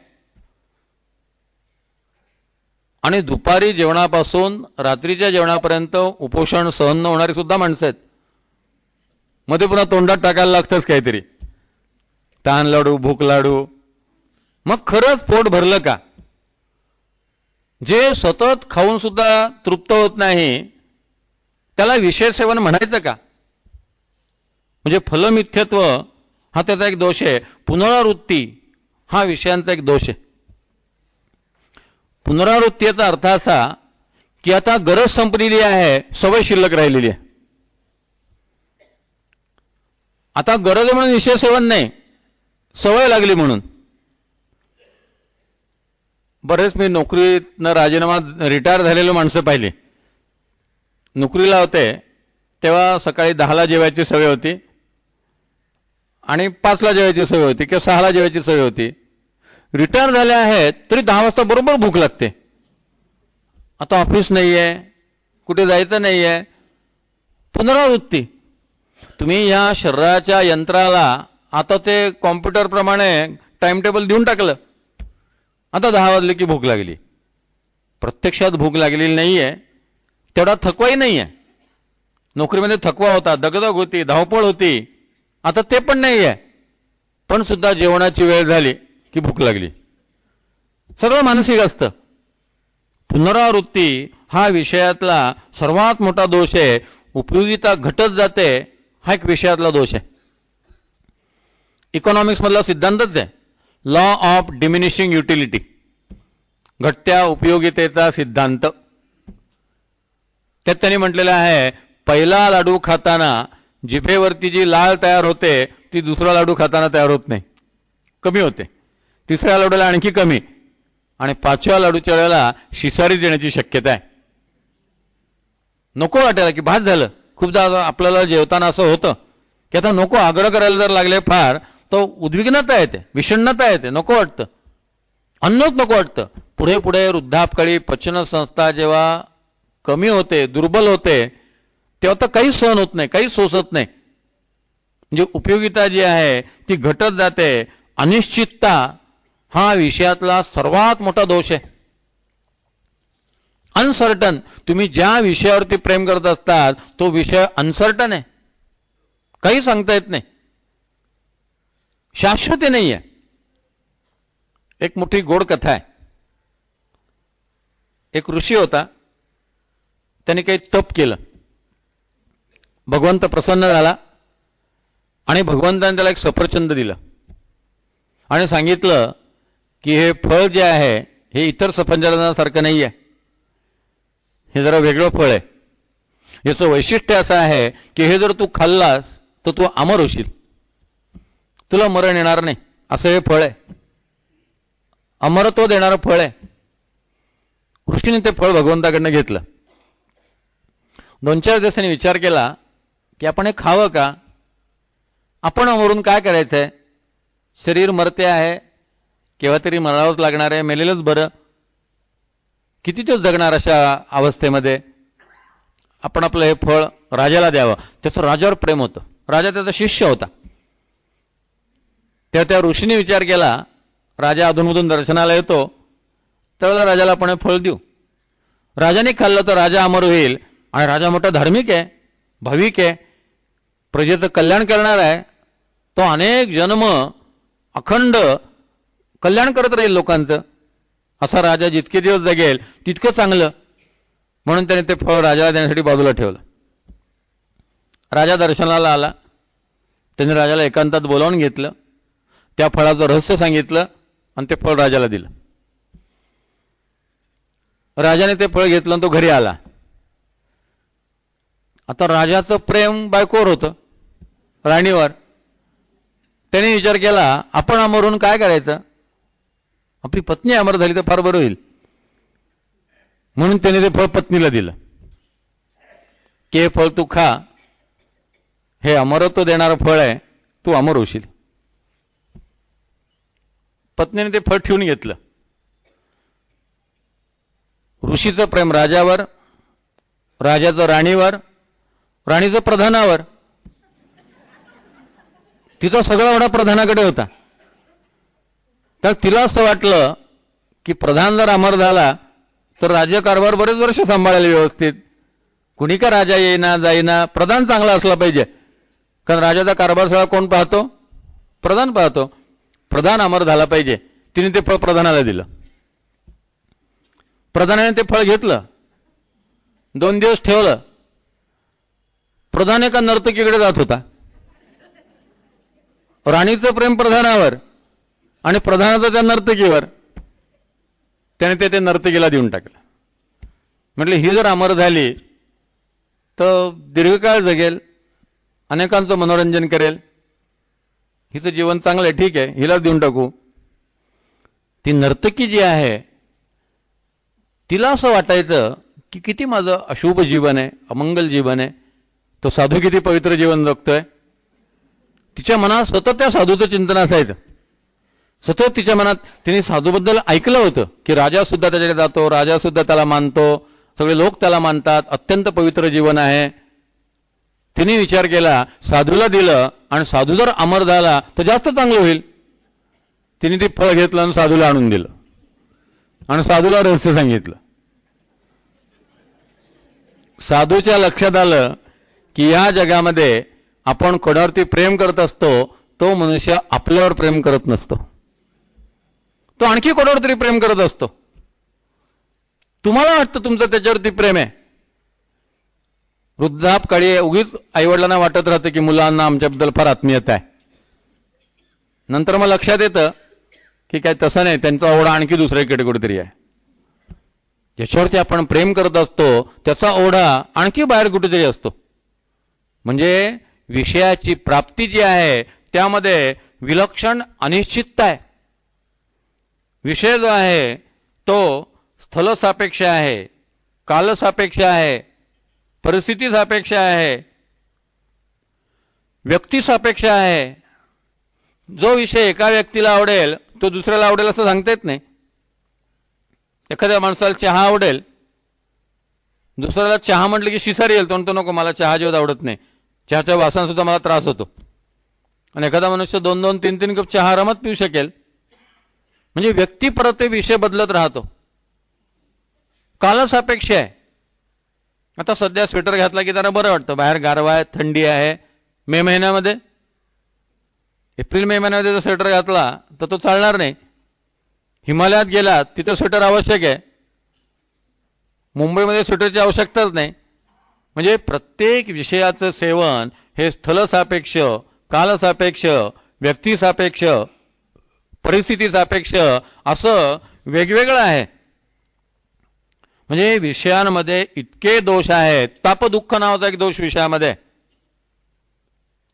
आणि दुपारी जेवणापासून रात्रीच्या जेवणापर्यंत उपोषण सहन न होणारी सुद्धा माणसं आहेत. मध्ये पुन्हा तोंडात टाकायला लागतंच काहीतरी, ताण लाडू, भूक लाडू. मग खरंच पोट भरलं का? जे सतत खाऊन सुद्धा तृप्त होत नाही त्याला विषय सेवन म्हणायचं का? म्हणजे फलमिथ्यत्व हा त्याचा एक दोष आहे. पुनरावृत्ती हा विषयांचा एक दोष आहे. पुनरावृत्तीचा अर्थ असा की आता गरज संपलेली आहे, सवय शिल्लक राहिलेली आहे. आता गरज म्हणून विषय सेवन नाही, सवय लागली म्हणून. बरेच मी नोकरीतनं राजीनामा रिटायर झालेले माणसं पाहिली. नोकरीला होते तेव्हा सकाळी 10ला जेवायची सवय होती आणि 5ला जेवायची सवय होती किंवा 6ला जेवायची सवय होती. रिटायर झाले आहेत तरी 10 वाजता बरोबर भूक लागते. आता ऑफिस नाही आहे, कुठे जायचं नाही आहे, पुनरावृत्ती. तुम्ही या शरीराच्या यंत्राला आता ते कॉम्प्युटरप्रमाणे टाइम टेबल देऊन टाकलं. आता 10 वाजले की भूक लागली. प्रत्यक्षात भूक लागलेली नाही आहे, तेवढा थकवाही नाही आहे. नोकरीमध्ये थकवा होता, दगदग होती, धावपळ होती. आता ते पण नाही आहे, पण सुद्धा जेवणाची वेळ झाली की भूक लागली. सगळं मानसिक असतं. पुनरावृत्ती हा विषयातला सर्वात मोठा दोष आहे. उपयोगिता घटत जाते, हा एक विषयातला दोष आहे. इकॉनॉमिक्समधला सिद्धांतच आहे, लॉ ऑफ डिमिनिशिंग युटिलिटी, घटत्या उपयोगितेचा सिद्धांत. त्यात त्यांनी म्हटलेलं आहे, पहिला लाडू खाताना जिभेवरती जी लाळ तयार होते ती दुसरा लाडू खाताना तयार होत नाही, कमी होते. तिसऱ्या लाडूला आणखी कमी, आणि 5व्या लाडूच्या वेळेला शिसारी देण्याची शक्यता आहे. नको वाटायला की भात झालं. खूपदा आपल्याला जेवताना असं होतं की आता नको, आग्रह करायला जर लागले फार तो उद्विग्नता येते, विषण्णता येते, नको वाटतं, अन्नच नको वाटतं. पुढे पुढे वृद्धापकाळी पचनसंस्था जेव्हा कमी होते, दुर्बल होते, तेव्हा तर काही सहन होत नाही, काही सोसत नाही. म्हणजे उपयोगिता जी आहे ती घटत जाते. अनिश्चितता हा विषयातला सर्वात मोठा दोष आहे. अनसर्टन, तुम्ही ज्या विषयावरती प्रेम करत असतात तो विषय अनसर्टन आहे, काही सांगता येत नाही, शाश्वती नाही आहे. एक मोठी गोड कथा आहे. एक ऋषी होता, त्याने काही तप केलं. भगवंत प्रसन्न झाला आणि भगवंताने त्याला एक सफरचंद दिलं आणि सांगितलं की हे फळ जे आहे हे इतर सफरचंदासारखं नाही आहे, हे जरा वेगळं फळ आहे. याचं वैशिष्ट्य असं आहे की हे जर तू खाल्लास तर तू अमर होशील, तुला मरण येणार नाही, असं हे फळ आहे, अमरत्व देणारं फळ आहे. ऋषीने ते फळ भगवंताकडनं घेतलं. 2-4 दिवसांनी विचार केला की आपण हे खावं का? आपण अमरून काय करायचं आहे? शरीर मरते आहे, केव्हा तरी मरावंच लागणार आहे, मेलेलंच बरं, किती दिवस जगणार अशा अवस्थेमध्ये. आपण आपलं हे फळ राजाला द्यावं. त्याचं राजावर प्रेम होतं, राजा त्याचा शिष्य होता. तेव्हा त्या ऋषीने विचार केला, राजा अधूनमधून दर्शनाला येतो, त्यावेळेला राजाला आपण हे फळ देऊ. राजाने खाल्लं तर राजा अमर होईल, आणि राजा मोठा धार्मिक आहे, भाविक आहे, प्रजेचं कल्याण करणार आहे. तो अनेक जन्म अखंड कल्याण करत राहील लोकांचं. असा राजा जितके दिवस जगेल तितकं चांगलं. म्हणून त्याने ते फळ राजाला देण्यासाठी बाजूला ठेवलं. राजा दर्शनाला आला. त्याने राजाला एकांतात बोलावून घेतलं, त्या फळाचं रहस्य सांगितलं आणि ते फळ राजाला दिलं. राजाने ते फळ घेतलं आणि तो घरी आला. आता राजाचं प्रेम बायकोवर होतं, राणीवर. त्याने विचार केला, आपण अमरून काय करायचं? आपली पत्नी अमर झाली तर फार बरं होईल. म्हणून त्याने ते फळ पत्नीला दिलं की हे फळ तू खा, हे अमरत्व देणारं फळ आहे, तू अमर होशील. पत्नीने ते फळ ठेवून घेतलं. ऋषीचं प्रेम राजावर, राजाचं राणीवर, राणीचं प्रधानावर. तिचा सगळा ओढा प्रधानाकडे होता. तर तिला असं वाटलं की प्रधान जर अमर झाला तर राज्यकारभार बरेच वर्ष सांभाळायला व्यवस्थित. कुणी का राजा येईना जाईना, प्रधान चांगला असला पाहिजे. कारण राजाचा कारभार सगळा कोण पाहतो? प्रधान पाहतो. प्रधान अमर झाला पाहिजे. तिने ते फळ प्रधानाला दिलं. प्रधानाने ते फळ घेतलं, 2 दिवस ठेवलं. प्रधान एका नर्तकीकडे जात होता. राणीचं प्रेम प्रधानावर आणि प्रधानाचं त्या नर्तकीवर. त्याने ते नर्तकीला देऊन टाकलं. म्हटलं ही जर अमर झाली तर दीर्घकाळ जगेल, अनेकांचं मनोरंजन करेल, हिचं जीवन चांगलं आहे, ठीक आहे, हिलाच देऊन टाकू. ती नर्तकी जी आहे तिला असं वाटायचं की किती माझं अशुभ जीवन आहे, अमंगल जीवन आहे, तो साधू किती पवित्र जीवन जगतोय. तिच्या मनात सतत त्या साधूचं चिंतन असायचं. सतत तिच्या मनात तिने साधूबद्दल ऐकलं होतं की राजा सुद्धा त्याच्याकडे जातो, राजा सुद्धा त्याला मानतो, सगळे लोक त्याला मानतात, अत्यंत पवित्र जीवन आहे. तिने विचार केला साधूला दिलं आणि साधू जर अमर झाला तर जास्त चांगलं होईल. तिने ती फळ घेतलं आणि साधूला आणून दिलं आणि साधूला रहस्य सांगितलं. साधूच्या लक्षात आलं की या जगामध्ये आपण कोणावरती प्रेम करत असतो तो मनुष्य आपल्यावर प्रेम करत नसतो, तो आणखी कोणावर तरी प्रेम करत असतो. तुम्हाला वाटतं तुमचं त्याच्यावरती प्रेम आहे. वृद्धापकाळी उगीच आईवडिलांना वाटत राहतं की मुलांना आमच्याबद्दल फार आत्मीयता आहे. नंतर मग लक्षात येतं की काय तसं नाही, त्यांचा ओढा आणखी दुसऱ्याकडे कुठेतरी आहे. ज्याच्यावरती आपण प्रेम करत असतो त्याचा ओढा आणखी बाहेर कुठेतरी असतो. म्हणजे विषयाची प्राप्ती जी आहे त्यामध्ये विलक्षण अनिश्चितता आहे. विषय जो आहे तो स्थलसापेक्ष आहे, कालसापेक्ष आहे, परिस्थितीसापेक्ष आहे, व्यक्तिसापेक्ष आहे. जो विषय एका व्यक्तीला आवडेल तो दुसऱ्याला आवडेल असं सांगता येत नाही. एखाद्या माणसाला चहा आवडेल, दुसऱ्याला चहा म्हटलं की शिसारी येईल, तो म्हणतो नको मला चहा जेवत आवडत नाही, चहाच्या वासाने सुद्धा मला त्रास होतो. आणि एखादा मनुष्य 2-2, 3-3 कप चहा आरामात पिऊ शकेल. म्हणजे व्यक्ती परत ते विषय बदलत राहतो, कालसापेक्ष आहे. आता सध्या स्वेटर घातला की जरा बरं वाटतं, बाहेर गारवा आहे, थंडी आहे. मे महिन्यामध्ये, एप्रिल मे महिन्यामध्ये जर स्वेटर घातला तर तो चालणार नाही. हिमालयात गेलात तिथं स्वेटर आवश्यक आहे, मुंबईमध्ये स्वेटरची आवश्यकताच नाही. म्हणजे प्रत्येक विषयाचं सेवन हे स्थलसापेक्ष, कालसापेक्ष, व्यक्तिसापेक्ष, परिस्थितीसापेक्ष असं वेगवेगळं आहे. म्हणजे विषयांमध्ये इतके दोष आहेत. तापदुःख नावाचा एक दोष विषयामध्ये.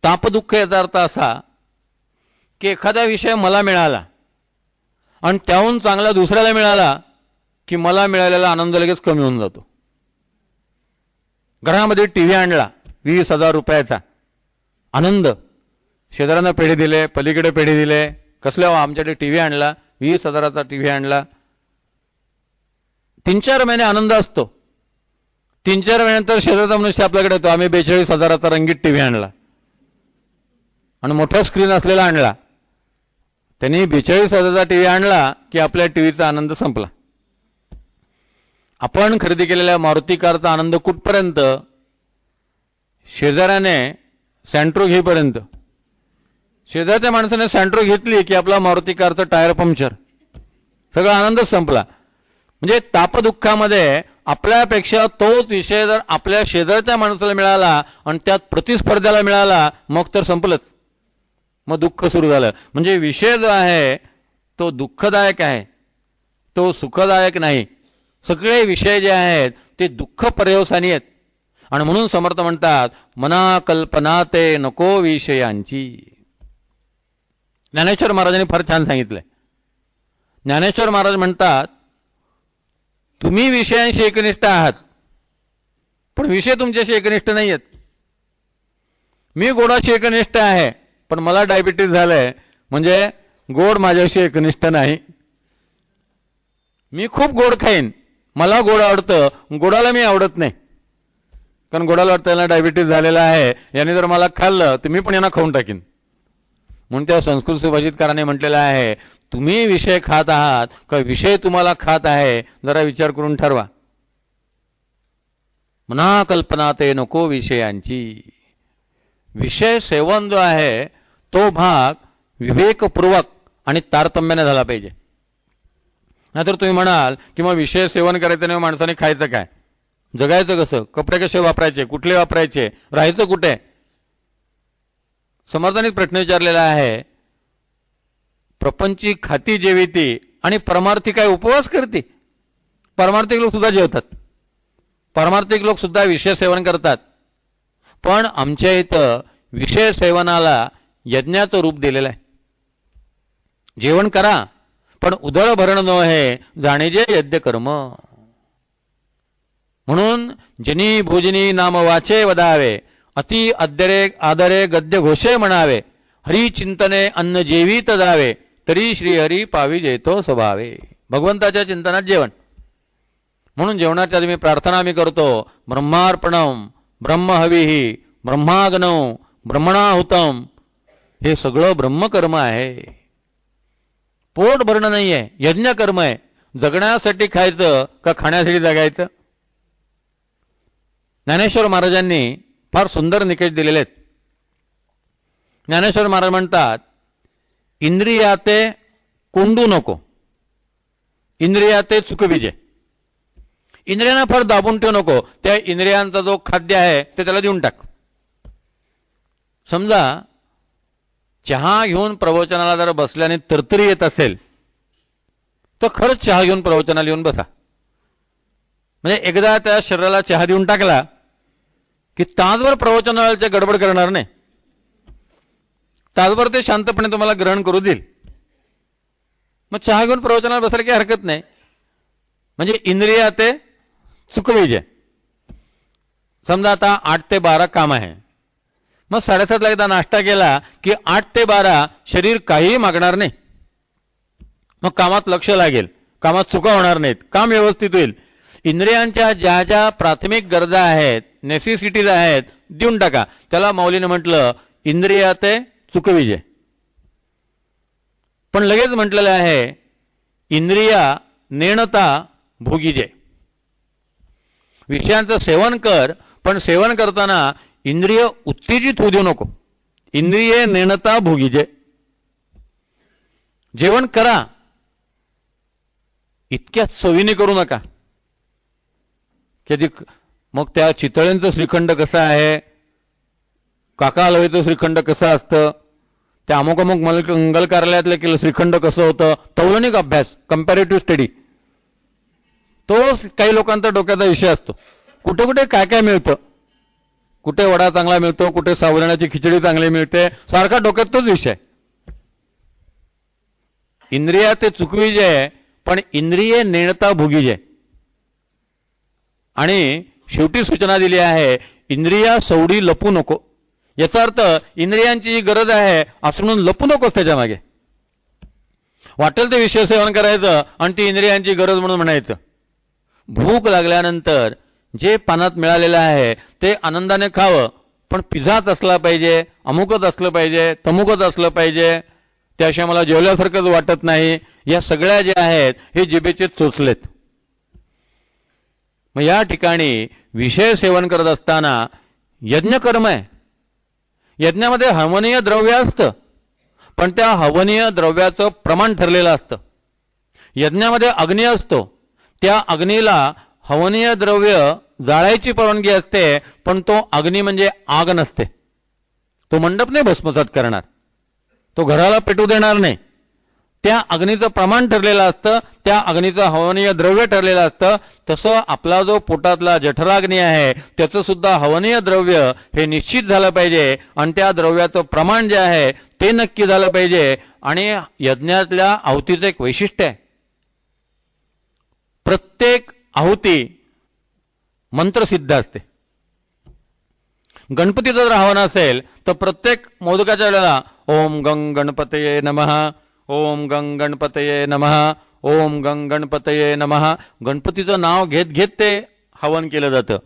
तापदुःख याचा अर्थ असा की एखादा विषय मला मिळाला आणि त्याहून चांगला दुसऱ्याला मिळाला की मला मिळालेला आनंद लगेच कमी होऊन जातो. घरामध्ये टीव्ही आणला 20,000 रुपयाचा, आनंद. शेजाऱ्यांना पेढे दिले, पलीकडे पेढे दिले, कसल्या आमच्याकडे टीव्ही आणला, 20,000चा टीव्ही आणला. 3-4 महिने आनंद असतो. 3-4 महिन्यानंतर शेजारचा मनुष्य आपल्याकडे येतो, आम्ही 42,000चा रंगीत टीव्ही आणला आणि मोठा स्क्रीन असलेला आणला. त्यांनी 42,000चा टीव्ही आणला की आपल्या टीव्हीचा आनंद संपला. आपण खरेदी केलेल्या मारुती कारचा आनंद कुठपर्यंत? शेजाऱ्याने सँट्रो घेईपर्यंत. शेजारच्या माणसाने सँट्रो घेतली की आपला मारुती कारचा टायर पंक्चर, सगळा आनंदच संपला. म्हणजे तापदुःखामध्ये आपल्यापेक्षा तोच विषय जर आपल्या शेजारच्या माणसाला मिळाला आणि त्यात प्रतिस्पर्ध्याला मिळाला मग तर संपलंच, मग दुःख सुरू झालं. म्हणजे विषय जो आहे तो दुःखदायक आहे, तो सुखदायक नाही. सगळे विषय जे आहेत ते दुःख पर्यवसानी आहेत. आणि म्हणून समर्थ म्हणतात मना कल्पना ते नको विषयांची. ज्ञानेश्वर महाराजांनी फार छान सांगितलंय. ज्ञानेश्वर महाराज म्हणतात तुम्ही विषयांशी एकनिष्ठ आहात पण विषय तुमच्याशी एकनिष्ठ नाही आहेत. मी गोडाशी एकनिष्ठ आहे पण मला डायबिटीज झालंय म्हणजे गोड माझ्याशी एकनिष्ठ नाही. मी खूप गोड खाईन, मला गोड आवडतं, गोडाला मी आवडत नाही, कारण गोडाला वाटतं याला डायबिटीज झालेला आहे, याने जर मला खाल्लं तर मी पण यांना खाऊन टाकीन. म्हणून त्या संस्कृत सुभाषितकाराने म्हटलेलं आहे तुम्ही विषय खात आहात का विषय तुम्हाला खात आहे, जरा विचार करून ठरवा. मना कल्पना ते नको विषयांची. विषय सेवन जो आहे तो भाग विवेकपूर्वक आणि तारतम्याने झाला पाहिजे. नाहीतर तुम्ही म्हणाल की मग विषय सेवन करायचं नाही, माणसाने खायचं काय, जगायचं कसं, कपडे कसे वापरायचे, कुठले वापरायचे, राहायचं कुठे. समर्थांनी प्रश्न विचारलेला आहे प्रपंची खाती जेविती आणि परमार्थी काय उपवास करते. परमार्थिक लोक सुद्धा जेवतात. पारमार्थिक लोक सुद्धा विषय सेवन करतात, पण आमच्या इथं विषय सेवनाला यज्ञाचं रूप दिलेलं आहे. जेवण करा पण उदळ भरण नोहे, जाणीजे यज्ञ कर्म. म्हणून जनी भोजनी नाम वाचे वदावे, अति आदरे गद्य घोषे म्हणावे. हरी चिंतने अन्न जेवीत जावे, तरी श्रीहरी पावी जेतो स्वभावे. भगवंताच्या चिंतनात जेवण. म्हणून जेवणाच्या आधी मी प्रार्थना करतो, ब्रह्मार्पणम ब्रह्महविही ब्रह्माग्नौ ब्रह्मणाहुतम. हे सगळं ब्रह्मकर्म आहे, पोट भरणं नाही आहे, यज्ञ कर्म आहे. जगण्यासाठी खायचं का खाण्यासाठी जगायचं? ज्ञानेश्वर महाराजांनी फार सुंदर निकष दिलेले आहेत. ज्ञानेश्वर महाराज म्हणतात, इंद्रियाते कोंडू नको, इंद्रियाते चुकविजे. इंद्रियांना फार दाबून ठेवू नको. त्या इंद्रियांचा जो खाद्य आहे ते त्याला देऊन टाक. समजा चहा घेऊन प्रवचनाला जर बसल्याने तरतरी येत असेल तर खरंच चहा घेऊन प्रवचनाला येऊन बसा. म्हणजे एकदा त्या शरीराला चहा देऊन टाकला की तासभर प्रवचनाला गडबड करणार नाही, तासभर ते शांतपणे तुम्हाला ग्रहण करू देईल. मग चहा घेऊन प्रवचनाला बसायला काही हरकत नाही. म्हणजे इंद्रिया ते चुकविजे. समजा आता 8 ते 12 काम आहे, मग 7:30 ला एकदा नाश्ता केला की 8 ते 12 शरीर काहीही मागणार नाही. मग कामात लक्ष लागेल, कामात चुका होणार नाहीत, काम व्यवस्थित होईल. इंद्रियांच्या ज्या ज्या प्राथमिक गरजा आहेत, नेसेसिटीज आहेत, देऊन टाका. त्याला माऊलीने म्हटलं इंद्रिया ते चुकविजे. पण लगेच म्हटलेलं आहे इंद्रिया नेणता भोगीजे. विषयांचं सेवन कर, पण सेवन करताना इंद्रिय उत्तेजित होऊ देऊ नको. इंद्रिये नेणता भोगीजे. जेवण करा, इतक्या चवीने करू नका. कधी मग त्या चितळ्यांचं श्रीखंड कसं आहे, काका हलवेचं श्रीखंड कसं असतं, त्या अमुक मंगल कार्यालयातलं केलं श्रीखंड कसं होतं, तौलनिक अभ्यास, कम्पॅरेटिव्ह स्टडी, तो काही लोकांचा डोक्याचा विषय असतो. कुठे कुठे काय काय मिळतं, कुठे वडा चांगला मिळतो, कुठे साबुदाण्याची खिचडी चांगली मिळते, सारखा डोक्यात तोच विषय. इंद्रिया ते चुकविजे, पण इंद्रिये नेणता भोगीजे. आणि शेवटी सूचना दिली आहे इंद्रिया सवडी लपू नको. याचा अर्थ इंद्रियांची जी गरज आहे असं म्हणून लपू नकोस त्याच्या मागे. वाटेल ते विषय सेवन करायचं आणि ती इंद्रियांची गरज म्हणून म्हणायचं. भूक लागल्यानंतर जे पानात मिळालेलं आहे ते आनंदाने खावं, पण पिझ्झाच असला पाहिजे, अमुकच असलं पाहिजे, तमुकच असलं पाहिजे, त्याशिवाय मला जेवल्यासारखंच वाटत नाही, या सगळ्या ज्या आहेत हे जिभेचे चोचलेत. मग या ठिकाणी विषय सेवन करत असताना यज्ञ कर्म आहे. यज्ञामध्ये हवनीय द्रव्य असतं, पण त्या हवनीय द्रव्याचं प्रमाण ठरलेलं असतं. यज्ञामध्ये अग्नी असतो, त्या अग्नीला हवनीय द्रव्य जाळायची परवानगी असते, पण तो अग्नी म्हणजे आग नसते. तो मंडप नाही भस्मसात करणार, तो घराला पेटू देणार नाही. त्या अग्नीचं प्रमाण ठरलेलं असतं, त्या अग्नीचं हवनीय द्रव्य ठरलेलं असतं. तसं आपला जो पोटातला जठराग्नी आहे त्याचं सुद्धा हवनीय द्रव्य हे निश्चित झालं पाहिजे, आणि त्या द्रव्याचं प्रमाण जे आहे ते नक्की झालं पाहिजे. आणि यज्ञातल्या आहुतीचं एक वैशिष्ट्य आहे, प्रत्येक आहुती मंत्रसिद्ध असते. गणपतीचं जर आव्हान असेल तर प्रत्येक मोदकाच्या वेळेला ओम गंग गणपतये नमः, ओम गंग गणपतये नमः, ओम गंग गणपतये नमः, गणपतीचं नाव घेत घेत ते हवन केलं जातं.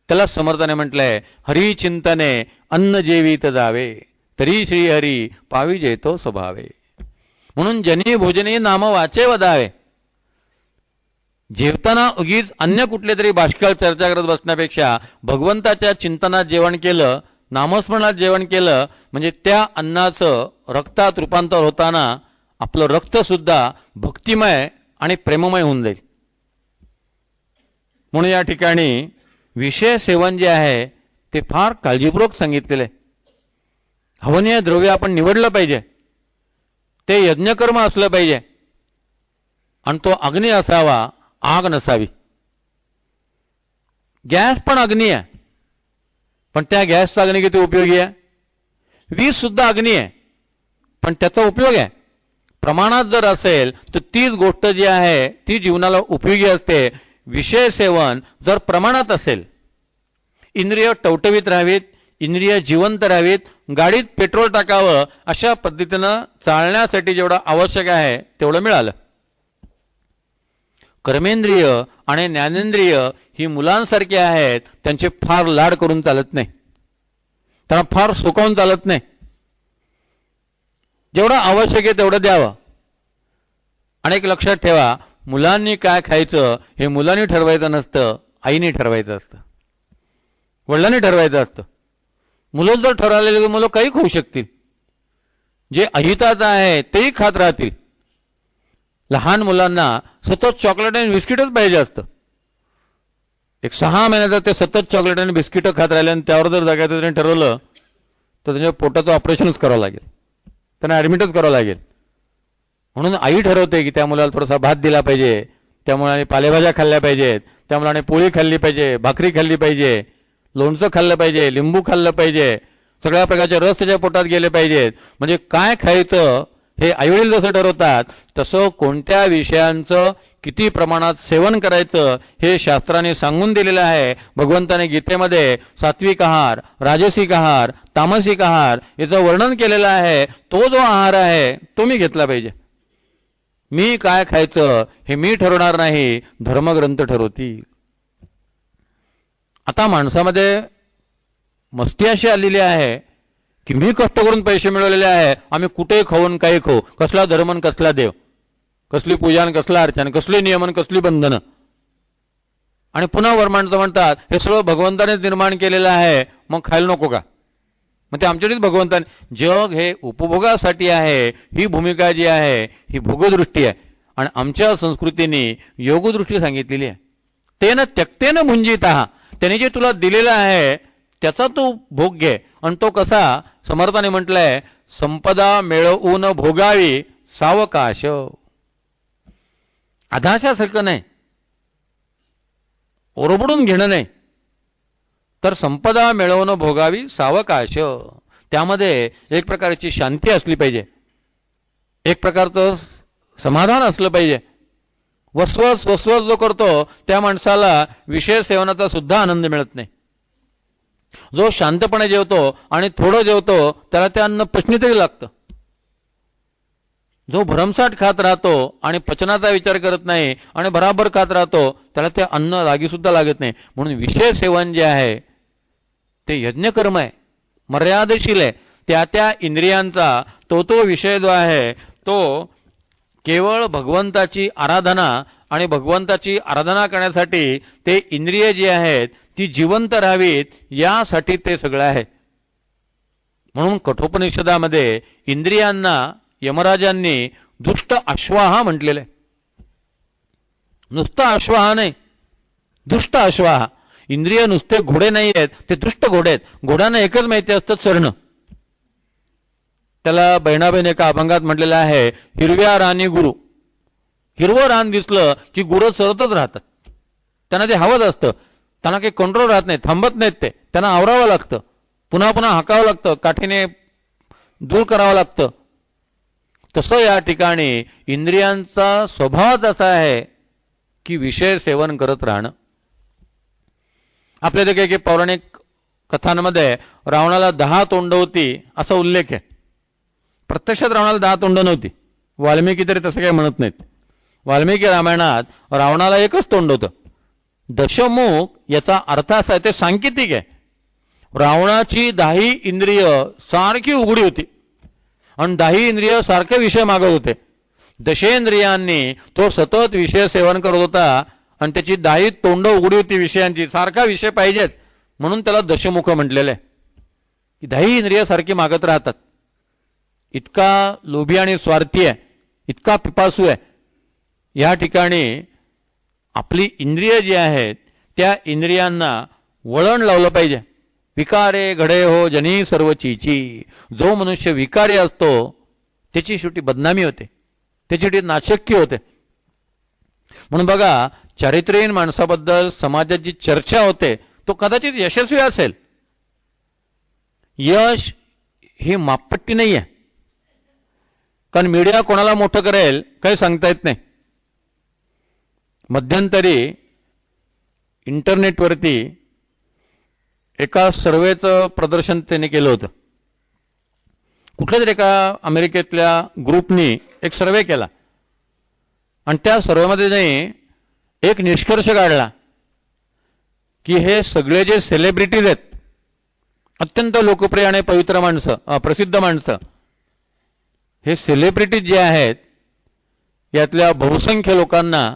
त्याला समर्थाने म्हटलंय हरी चिंतने अन्न जेवीत जावे, तरी श्रीहरी पावी जेतो स्वभावे. म्हणून जनी भोजनी नाम वाचे वदावे. जेवताना उगीच अन्य कुठले तरी बाष्कळ चर्चा करत बसण्यापेक्षा भगवंताच्या चिंतनात जेवण केलं, नामस्मरणात जेवण केलं, म्हणजे त्या अन्नाचं रक्तात रूपांतर होताना आपलं रक्त सुद्धा भक्तिमय आणि प्रेममय होऊन जाईल. म्हणून या ठिकाणी विषय सेवन जे आहे ते फार काळजीपूर्वक सांगितलेलं आहे. हवनीय द्रव्य आपण निवडलं पाहिजे, ते यज्ञकर्म असलं पाहिजे, आणि तो अग्नी असावा, आग नसावी. गॅस पण अग्नी आहे, पण त्या गॅसचा अग्नी किती उपयोगी आहे? वीज सुद्धा अग्नी आहे, पण त्याचा उपयोग आहे. प्रमाणात जर असेल तर तीच गोष्ट जी आहे ती जीवनाला उपयोगी असते. विषय सेवन जर प्रमाणात असेल, इंद्रिय टवटवीत राहावीत, इंद्रिय जिवंत राहावीत, गाडीत पेट्रोल टाकावं, अशा पद्धतीनं चालण्यासाठी जेवढं आवश्यक आहे तेवढं मिळालं. कर्मेंद्रिय आणि ज्ञानेंद्रिय ही मुलांसारखी आहेत, त्यांचे फार लाड करून चालत नाही, त्यांना फार सुकावून चालत नाही. जेवढं आवश्यक आहे तेवढं द्यावं. आणि एक लक्षात ठेवा, मुलांनी काय खायचं हे मुलांनी ठरवायचं नसतं, आईने ठरवायचं असतं, वडिलांनी ठरवायचं असतं. मुलं जर ठरवलेले तर मुलं काही खाऊ शकतील, जे अहिताचं आहे तेही खात राहतील. लहान मुलांना सतत चॉकलेट आणि बिस्किटच पाहिजे असतं. एक 6 महिन्याचं ते सतत चॉकलेट आणि बिस्किटं खात राहिले आणि त्यावर जर जगायचं त्यांनी ठरवलं तर त्यांच्या पोटाचं ऑपरेशनच करावं लागेल, त्यांना ॲडमिटच करावं लागेल. म्हणून आई ठरवते की त्या मुलाला थोडासा भात दिला पाहिजे, त्या मुलाने पालेभाज्या खाल्ल्या पाहिजेत, त्या मुलाने पोळी खाल्ली पाहिजे, भाकरी खाल्ली पाहिजे, लोणचं खाल्लं पाहिजे, लिंबू खाल्लं पाहिजे, सगळ्या प्रकारचे रस त्याच्या पोटात गेले पाहिजेत. म्हणजे काय खायचं हे आईवडील जसं ठरवतात तसं कोणत्या विषयांचं किती प्रमाणात सेवन करायचं हे शास्त्राने सांगून दिलेलं आहे. भगवंताने गीतेमध्ये सात्विक आहार, राजसिक आहार, तामसिक आहार याचं वर्णन केलेलं आहे. तो जो आहार आहे तो मी घेतला पाहिजे. मी काय खायचं हे मी ठरवणार नाही, धर्मग्रंथ ठरवतील. आता माणसामध्ये मस्ती अशी आलेली आहे की मी कष्ट करून पैसे मिळवलेले आहे, आम्ही कुठे खाऊन काही खाऊ, कसला धर्मन कसला देव, कसली पूजान कसला अर्चन, कसली नियमन कसली बंधनं. आणि पुन्हा वर माणसं म्हणतात हे सगळं भगवंतानेच निर्माण केलेलं आहे, मग खायला नको का? मग ते आमच्याकडे भगवंताने, जग हे उपभोगासाठी आहे, ही भूमिका जी आहे ही भोगदृष्टी आहे. आणि आमच्या संस्कृतीने योगदृष्टी सांगितलेली आहे. तेन त्यक्तेन भुंजितः, त्याने जे तुला दिलेलं आहे त्याचा तू भोग घे. आणि तो कसा? समर्थाने म्हटलंय, संपदा मिळवून भोगावी सावकाश. आधाशासारखं नाही, ओरबडून घेणं नाही, तर संपदा मिळवून भोगावी सावकाश. त्यामध्ये एक प्रकारची शांती असली पाहिजे, एक प्रकारचं समाधान असलं पाहिजे. वसवस जो करतो त्या माणसाला विषय सेवनाचा सुद्धा आनंद मिळत नाही. जो शांतपणे जेवतो आणि थोडं जेवतो त्याला ते अन्न पचनी तरी लागतं. जो भरमसाठ खात राहतो आणि पचनाचा विचार करत नाही आणि बराबर खात राहतो त्याला ते अन्न लागी सुद्धा लागत नाही. म्हणून विषय सेवन जे आहे ते यज्ञकर्म आहे, मर्यादेशील आहे. त्या इंद्रियांचा तो विषय जो आहे तो केवळ भगवंताची आराधना आणि भगवंताची आराधना करण्यासाठी ते इंद्रिय जी आहेत ती जिवंत राहावीत यासाठी ते सगळं आहे. म्हणून कठोपनिषदामध्ये इंद्रियांना यमराजांनी दुष्ट अश्वाहा म्हटलेलं आहे. नुसतं अश्वाहा नाही, दुष्ट अश्वाहा. इंद्रिय नुसते घोडे नाही आहेत, ते दुष्ट घोडे आहेत. घोड्यांना एकच माहिती असतं, चरणं. त्याला बहिणाबहिण एका अभंगात म्हटलेलं आहे, हिरव्या रानी गुरु. हिरवं रान दिसलं की गुरं चरतच राहतात, त्यांना ते हवंच असतं, त्यांना काही कंट्रोल राहत नाही, थांबत नाहीत ते, त्यांना आवरावं लागतं, पुन्हा पुन्हा हाकावं लागतं, काठीने दूर करावं लागतं. तसं या ठिकाणी इंद्रियांचा स्वभावच असा आहे की विषय सेवन करत राहणं. आपल्या इथे काही पौराणिक कथांमध्ये रावणाला 10 तोंड होती असा उल्लेख आहे. प्रत्यक्षात रावणाला 10 तोंड नव्हती. वाल्मिकी तरी तसं काही म्हणत नाहीत. वाल्मिकी रामायणात रावणाला एकच तोंड होतं. दशमुख याचा अर्थ असा आहे, ते सांकेतिक आहे. रावणाची 10 इंद्रिय सारखी उघडी होती आणि 10 इंद्रिय सारखे विषय मागत होते. दशेंद्रियांनी तो सतत विषय सेवन करत होता आणि त्याची 10 तोंड उघडी होती विषयांची, सारखा विषय पाहिजेच, म्हणून त्याला दशमुख म्हटलेलं आहे की 10 इंद्रिय सारखी मागत राहतात. इतका लोभी आणि स्वार्थी आहे, इतका पिपासू आहे. या ठिकाणी आपली इंद्रिय जी आहेत त्या इंद्रियांना वळण लावलं पाहिजे. विकारे घडे हो जनी सर्व चीची. जो मनुष्य विकारी असतो त्याची शेवटी बदनामी होते, त्याची शेवटी नाचक्की होते. म्हणून बघा, चारित्र्यहीन माणसाबद्दल समाजात जी चर्चा होते तो कदाचित यशस्वी असेल. यश ही मापपट्टी नाही आहे, कारण मीडिया कोणाला मोठं करेल काही सांगता येत नाही. मध्यंतरी इंटरनेटवरती एका सर्वेचं प्रदर्शन त्यांनी केलं होतं. कुठल्या तरी एका अमेरिकेतल्या ग्रुपनी एक सर्वे केला आणि त्या सर्वेमध्ये त्यांनी एक निष्कर्ष काढला की हे सगळे जे सेलिब्रिटीज आहेत, अत्यंत लोकप्रिय आणि पवित्र माणसं, प्रसिद्ध माणसं, हे सेलिब्रिटीज जे आहेत यातल्या बहुसंख्य लोकांना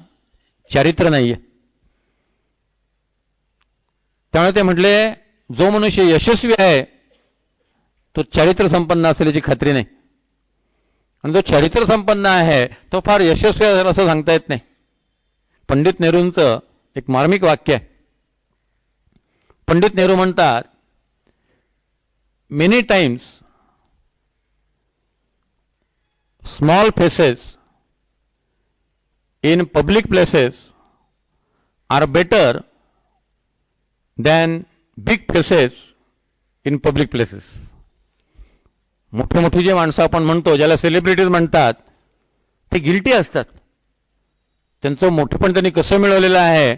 चारित्र्य नाही आहे. त्यामुळे ते म्हटले जो मनुष्य यशस्वी आहे तो चारित्र्य संपन्न असेल याची खात्री नाही, आणि जो चारित्र्य संपन्न आहे तो फार यशस्वी असेल असं सांगता येत नाही. पंडित नेहरूंचं एक मार्मिक वाक्य आहे. पंडित नेहरू म्हणतात, many times small faces in public places are better than big faces in public places. मोठी मोठी जे माणसं आपण म्हणतो, ज्याला सेलिब्रिटीज म्हणतात, ते गिल्टी असतात. त्यांचं मोठेपण त्यांनी कसं मिळवलेलं आहे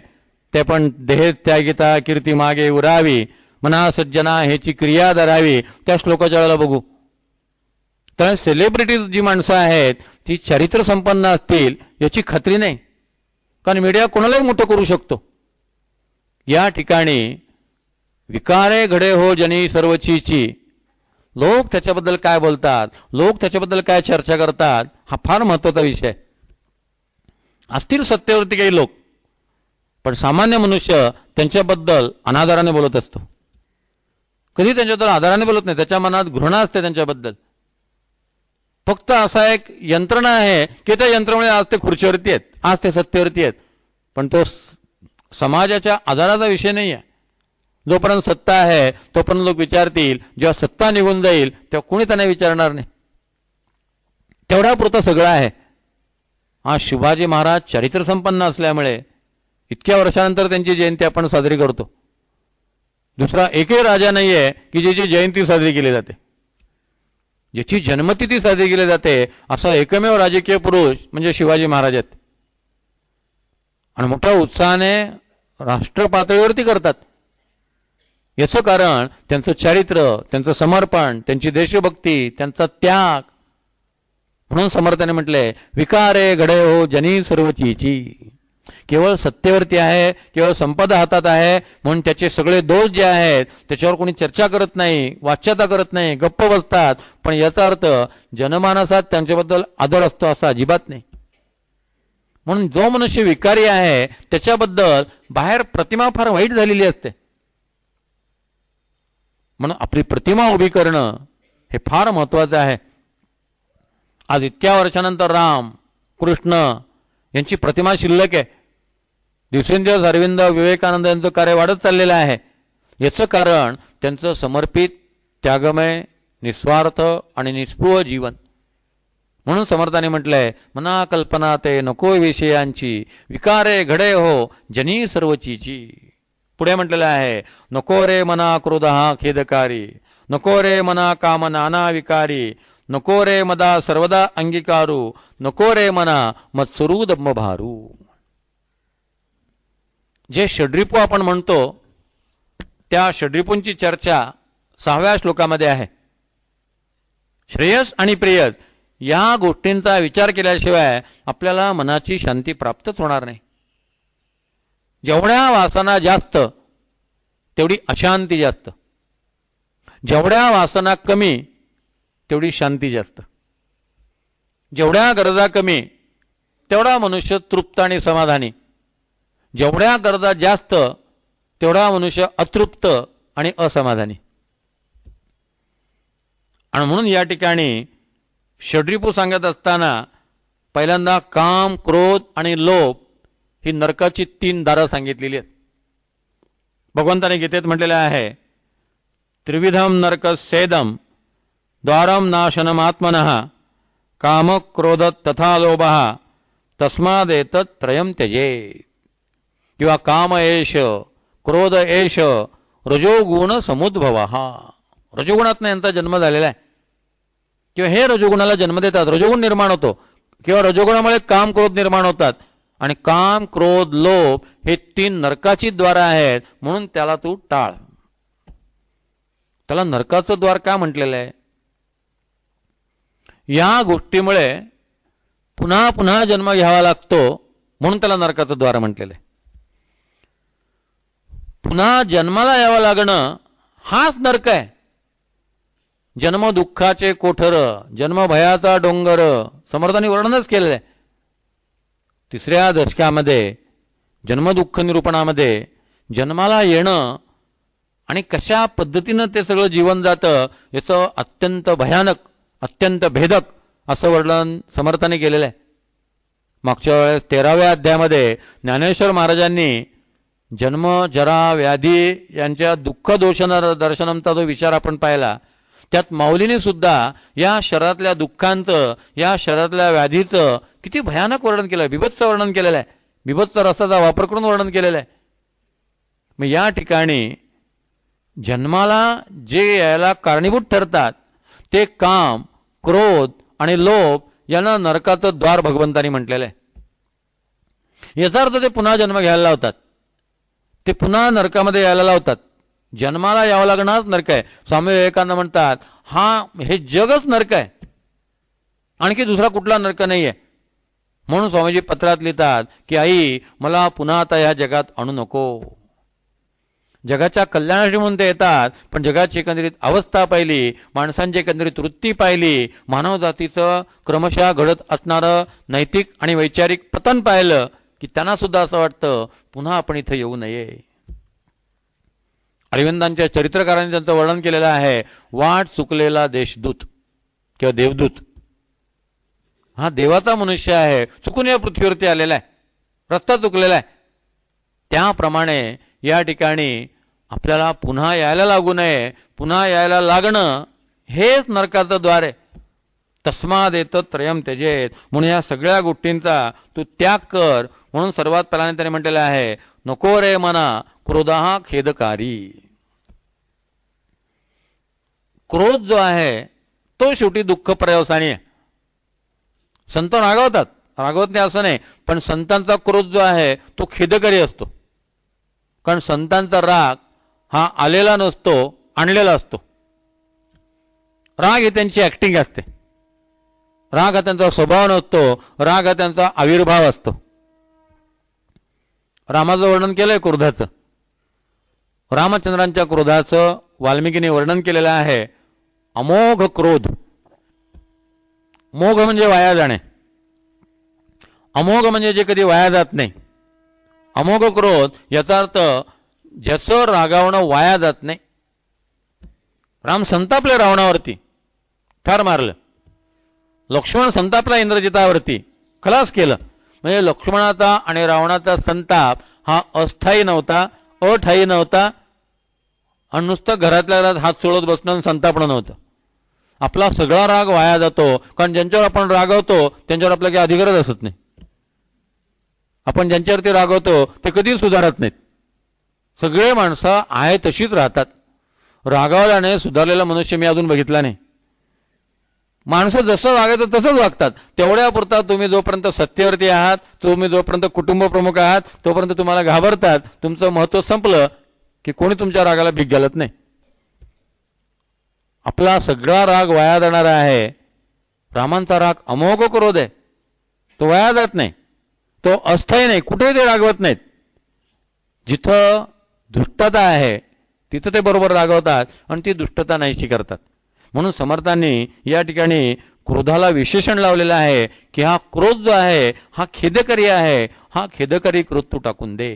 ते पण देह त्यागिता कीर्ती मागे उरावी, मना सज्जना ह्याची क्रिया धरावी, त्या श्लोकाच्या वेळेला बघू. तर सेलिब्रिटीज जी माणसं आहेत ती चारित्र्य संपन्न असतील याची खात्री नाही, कारण मीडिया कोणालाही मोठं करू शकतो. या ठिकाणी विकारे घडे हो जनी सर्वचीची, लोक त्याच्याबद्दल काय बोलतात, लोक त्याच्याबद्दल काय चर्चा करतात, हा फार महत्वाचा विषय. असतील सत्तेवरती काही लोक, पण सामान्य मनुष्य त्यांच्याबद्दल अनादराने बोलत असतो. कधी त्यांच्याबद्दल आदराने बोलत नाही, त्याच्या मनात घृणा असते त्यांच्याबद्दल. फक्त असा एक यंत्रणा आहे की त्या यंत्रणेमुळे आज ते खुर्चीवरती आहेत, आज ते सत्तेवरती आहेत, पण तो समाजाच्या आधाराचा विषय नाही आहे. जोपर्यंत सत्ता आहे तोपर्यंत लोक विचारतील, जेव्हा सत्ता निघून जाईल तेव्हा कोणी त्यांना विचारणार नाही. तेवढ्यापुरतं सगळं आहे. आज शिवाजी महाराज चारित्र्य संपन्न असल्यामुळे इतक्या वर्षानंतर त्यांची जयंती आपण साजरी करतो. दुसरा एकही राजा नाही आहे की ज्याची जयंती साजरी केली जाते, ज्याची जन्मतिथी साजरी केली जाते, असा एकमेव राजकीय पुरुष म्हणजे शिवाजी महाराज आहेत. आणि मोठ्या उत्साहाने राष्ट्र पातळीवरती करतात. याचं कारण त्यांचं चारित्र्य, त्यांचं समर्पण, त्यांची देशभक्ती, त्यांचा त्याग. म्हणून समर्थाने म्हटले, विकारे घडे हो जनी सर्वचीची. केवळ सत्तेवरती आहे, केवळ संपदा हातात आहे म्हणून त्याचे सगळे दोष जे आहेत त्याच्यावर कोणी चर्चा करत नाही, वाच्यता करत नाही, गप्प बसतात. पण याचा अर्थ जनमानसात त्यांच्याबद्दल आदर असतो असा अजिबात नाही. म्हणून जो मनुष्य विकारी आहे त्याच्याबद्दल बाहेर प्रतिमा फार वाईट झालेली असते. म्हणून आपली प्रतिमा उभी करणं हे फार महत्वाचं आहे. आज इतक्या वर्षानंतर राम कृष्ण यांची प्रतिमा शिल्लक आहे. दिवसेंदिवस अरविंद विवेकानंद यांचं कार्य वाढत चाललेलं आहे. याचं कारण त्यांचं समर्पित, त्यागमय, निस्वार्थ आणि निस्पृह जीवन. म्हणून समर्थाने म्हटलंय, मना कल्पना ते नको विषयांची, विकारे घडे हो जनी सर्वचीची. पुढे म्हटलेलं आहे, नको रे मना क्रोध हा खेदकारी, नको रे मना काम नाना विकारी, नको रे मदा सर्वदा अंगीकारू, नको रे मना मत्सरू दम्म भारू. जे षड्रिपू आपण म्हणतो त्या षड्रिपूंची चर्चा 6व्या श्लोकामध्ये आहे. श्रेयस आणि प्रेयस या गोष्टींचा विचार केल्याशिवाय आपल्याला मनाची शांती प्राप्तच होणार नाही. जेवढ्या वासना जास्त तेवढी अशांती जास्त, जेवढ्या वासना कमी तेवढी शांती जास्त. जेवढ्या गरजा कमी तेवढा मनुष्य तृप्त आणि समाधानी, जेवढ्या गरजा जास्त तेवढा मनुष्य अतृप्त आणि असमाधानी. आणि म्हणून या ठिकाणी षड्रिपू सांगत असताना पहिल्यांदा काम, क्रोध आणि लोभ ही नरकाची 3 दारं सांगितलेली आहेत. भगवंताने गीतेत म्हटलेलं आहे, त्रिविधम नरकस्येदम द्वारम नाशनम आत्मनः काम क्रोध तथा लोभः तस्मादेतत् त्रयम त्यजेत. किंवा काम एष, क्रोध एष, रजोगुण समुद्भव. हा रजोगुणातनं यांचा जन्म झालेला आहे किंवा हे रजोगुणाला जन्म देतात, रजोगुण निर्माण होतो किंवा रजोगुणामुळे काम क्रोध निर्माण होतात. आणि काम क्रोध लोभ हे 3 नरकाची द्वार आहेत, म्हणून त्याला तू टाळ. त्याला नरकाचं द्वार का म्हटलेलं आहे? या गोष्टीमुळे पुन्हा पुन्हा जन्म घ्यावा लागतो, म्हणून त्याला नरकाचं द्वार म्हटलेलं आहे. पुन्हा जन्माला यावं लागणं हाच नरक आहे. जन्म दुःखाचे कोठर, जन्म भयाचा डोंगर, समर्थांनी वर्णनच केलेलं आहे. 3ऱ्या दशकामध्ये जन्मदुःख निरूपणामध्ये जन्माला येणं आणि कशा पद्धतीनं ते सगळं जीवन जातं याचं अत्यंत भयानक, अत्यंत भेदक असं वर्णन समर्थांनी केलेलं आहे. मागच्या वेळेस 13व्या अध्यायामध्ये ज्ञानेश्वर महाराजांनी जन्म जरा व्याधी यांच्या दुःख दोष दर्शनमचा जो विचार आपण पाहिला, त्यात माऊलीने सुद्धा या शरीरातल्या दुःखांचं, या शरीरातल्या व्याधीचं किती भयानक वर्णन केलं आहे, बिभत्स वर्णन केलेलं आहे, बिभत्स रसाचा वापर करून वर्णन केलेलं आहे. मग या ठिकाणी जन्माला जे यायला कारणीभूत ठरतात ते काम, क्रोध आणि लोभ यांना नरकाचं द्वार भगवंतांनी म्हटलेलं आहे. याचा अर्थ ते पुन्हा जन्म घ्यायला लावतात, ते पुन्हा नरकामध्ये यायला लावतात. जन्माला यावं लागणारच नरक आहे. स्वामी विवेकानंद म्हणतात हे जगच नरक आहे, आणखी दुसरा कुठला नरक नाही आहे. म्हणून स्वामीजी पत्रात लिहितात की आई मला पुन्हा आता या जगात आणू नको. जगाच्या कल्याणासाठी म्हणून ते येतात, पण जगाची एकंदरीत अवस्था पाहिली, माणसांची एकंदरीत वृत्ती पाहिली, मानव जातीचं क्रमशः घडत असणारं नैतिक आणि वैचारिक पतन पाहिलं की त्यांना सुद्धा असं वाटतं पुन्हा आपण इथं येऊ नये. अरविंदांच्या चरित्रकारांनी त्यांचं वर्णन केलेलं आहे, वाट चुकलेला देशदूत किंवा देवदूत. हा देवाचा मनुष्य आहे, चुकून या पृथ्वीवरती आलेला आहे, रस्ता चुकलेला आहे. त्याप्रमाणे या ठिकाणी आपल्याला पुन्हा यायला लागू नये, पुन्हा यायला लागणं हेच नरकाचं द्वार आहे. तस्मादेत त्रयम त्यजेत, म्हणून या सगळ्या गोष्टींचा तू त्याग कर. म्हणून सर्वात पहिल्याने त्याने म्हटलेलं आहे, नको रे मना क्रोधा खेदकारी. क्रोध जो आहे तो शेवटी दुःख पर्यवसानी आहे. संत रागवतात, रागवत नाही असं नाही, पण संतांचा क्रोध जो आहे तो खेदकारी असतो. कारण संतांचा राग हा आलेला नसतो, आणलेला असतो. राग ही त्यांची ऍक्टिंग असते, राग हा त्यांचा स्वभाव नसतो, राग हा त्यांचा आविर्भाव असतो. रामाचं वर्णन केलंय क्रोधाचं, रामचंद्रांच्या क्रोधाचं वाल्मिकीने वर्णन केलेलं आहे. अमोघ क्रोध, मोघ म्हणजे वाया जाणे, अमोघ म्हणजे जे कधी वाया जात नाही. अमोघ क्रोध याचा अर्थ ज्याचं रागावणं वाया जात नाही. राम संतापले रावणावरती, ठार मारलं. लक्ष्मण संतापला इंद्रजितावरती, खलास केलं. म्हणजे लक्ष्मणाचा आणि रावणाचा संताप हा अस्थायी नव्हता, अठायी नव्हता, आणि नुसतं घरातल्या घरात हात सोडत बसणं संतापणं नव्हतं. आपला सगळा राग वाया जातो, कारण ज्यांच्यावर आपण रागवतो त्यांच्यावर आपला काही अधिकारच असत नाही. आपण ज्यांच्यावरती रागवतो ते कधीच सुधारत नाहीत. सगळे माणसं आहे तशीच राहतात. रागावल्याने सुधारलेला मनुष्य मी अजून बघितला नाही. माणसं जसं वागायचं तसंच वागतात. तेवढ्यापुरता तुम्ही जोपर्यंत सत्तेवरती आहात, तुम्ही जोपर्यंत कुटुंब प्रमुख आहात, तोपर्यंत तुम्हाला घाबरतात. तुमचं महत्त्व संपलं की कोणी तुमच्या रागाला भीक घालत नाही. आपला सगळा राग वाया जाणारा आहे. रामांचा राग अमोघ क्रोध आहे, तो वाया जात नाही, तो अस्थायी नाही, कुठेही ते रागवत नाहीत. जिथं दुष्टता आहे तिथं ते बरोबर रागवतात आणि ती दुष्टता नाहीशी करतात. म्हणून समर्थांनी या ठिकाणी क्रोधाला विशेषण लावलेलं आहे की हा क्रोध जो आहे हा खेदकरी आहे, हा खेदकरी क्रोध तू टाकून दे.